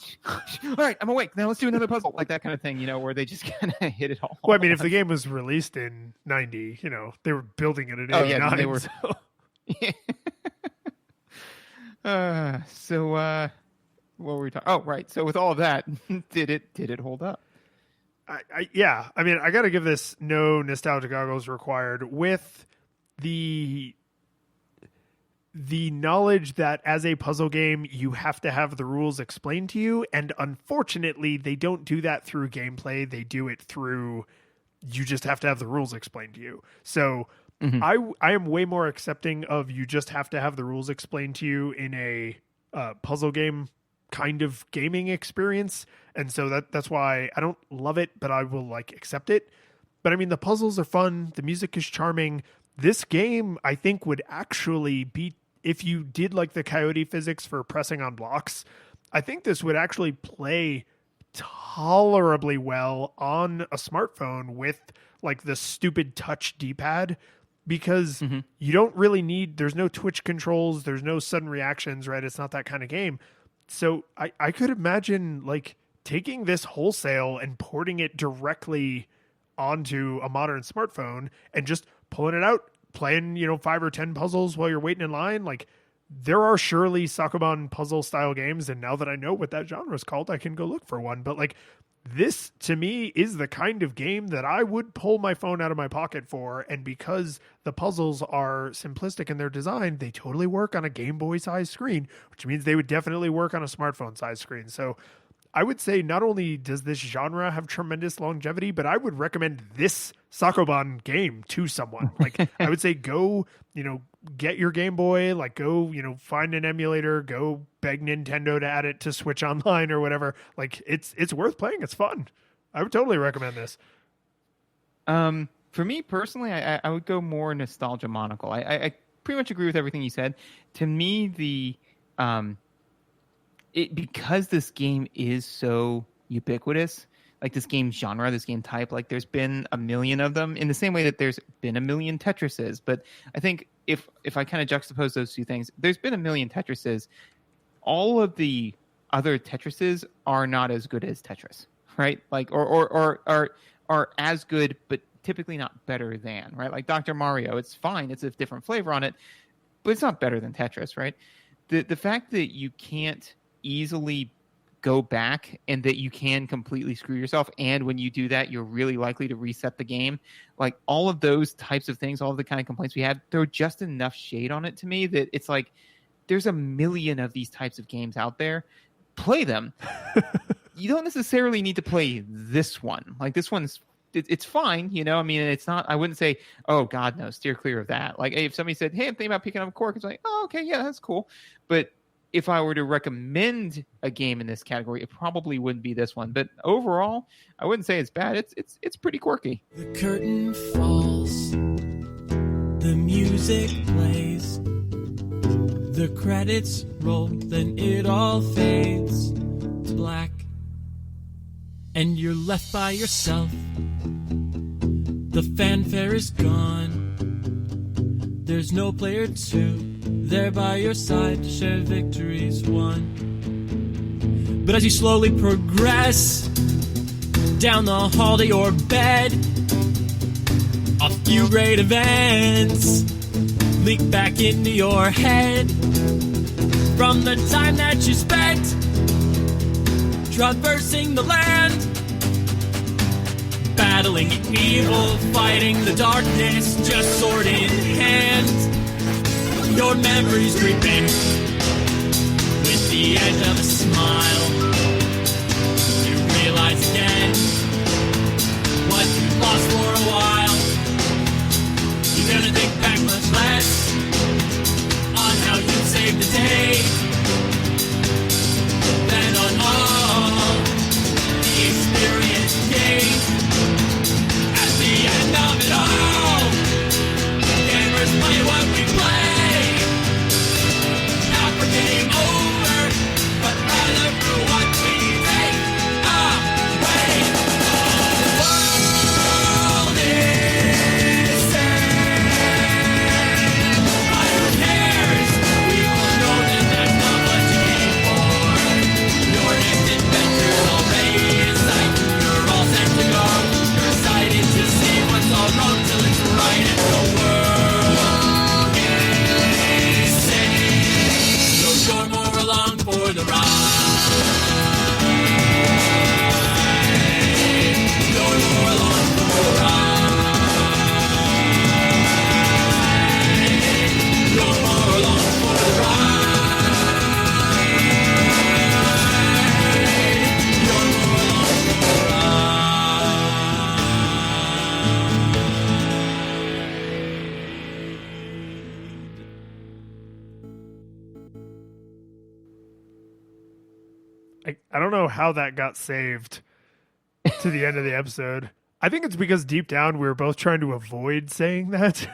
right, I'm awake. Now let's do another puzzle, like that kind of thing, where they just kind of hit it all. Well, I mean, if the game was released in 90, they were building it in 89. Yeah, they were. So. What were we talking? Oh, right. So with all of that, did it hold up? Yeah. I mean, I got to give this no nostalgia goggles required with the knowledge that as a puzzle game, you have to have the rules explained to you. And unfortunately, they don't do that through gameplay. They do it through, you just have to have the rules explained to you. So I am way more accepting of you just have to have the rules explained to you in a puzzle game kind of gaming experience. And so that's why I don't love it, but I will accept it. But I mean, the puzzles are fun. The music is charming. This game, I think, would actually be, if you did the coyote physics for pressing on blocks, I think this would actually play tolerably well on a smartphone with the stupid touch D-pad, because you don't really need, there's no twitch controls, there's no sudden reactions, right? It's not that kind of game. So I could imagine taking this wholesale and porting it directly onto a modern smartphone and just pulling it out, playing 5 or 10 puzzles while you're waiting in line. There are surely Sakuban puzzle style games, and now that I know what that genre is called, I can go look for one. But this to me is the kind of game that I would pull my phone out of my pocket for, and because the puzzles are simplistic in their design, they totally work on a Game Boy size screen, which means they would definitely work on a smartphone size screen. So I would say not only does this genre have tremendous longevity, but I would recommend this Sakuban game to someone. I would say go, get your Game Boy, go, find an emulator, go beg Nintendo to add it to Switch Online or whatever. It's worth playing. It's fun. I would totally recommend this. For me personally, I would go more nostalgia monocle. I pretty much agree with everything you said. To me, because this game is so ubiquitous, this game genre, this game type, there's been a million of them in the same way that there's been a million Tetrises. But I think if I kind of juxtapose those two things, there's been a million Tetrises. All of the other Tetrises are not as good as Tetris, right? Or are as good, but typically not better than, right? Like Dr. Mario, it's fine. It's a different flavor on it, but it's not better than Tetris, right? The fact that you can't easily go back and that you can completely screw yourself, and when you do that you're really likely to reset the game, all of those types of things, all of the kind of complaints we have, throw just enough shade on it to me that it's there's a million of these types of games out there. Play them. You don't necessarily need to play this one. This one's it's fine, I mean, it's not, I wouldn't say, oh God, no, steer clear of that. If somebody said, hey, I'm thinking about picking up Kwirk, it's oh, okay, yeah, that's cool. But if I were to recommend a game in this category, it probably wouldn't be this one. But overall, I wouldn't say it's bad. It's pretty quirky. The curtain falls, the music plays, the credits roll, then it all fades to black, and you're left by yourself. The fanfare is gone, there's no player two there by your side to share victories won. But as you slowly progress down the hall to your bed, a few great events leak back into your head from the time that you spent traversing the land, battling evil, fighting the darkness, just sword in hand. Your memories creeping with the edge of a smile. I don't know how that got saved to the end of the episode. I think it's because deep down we were both trying to avoid saying that.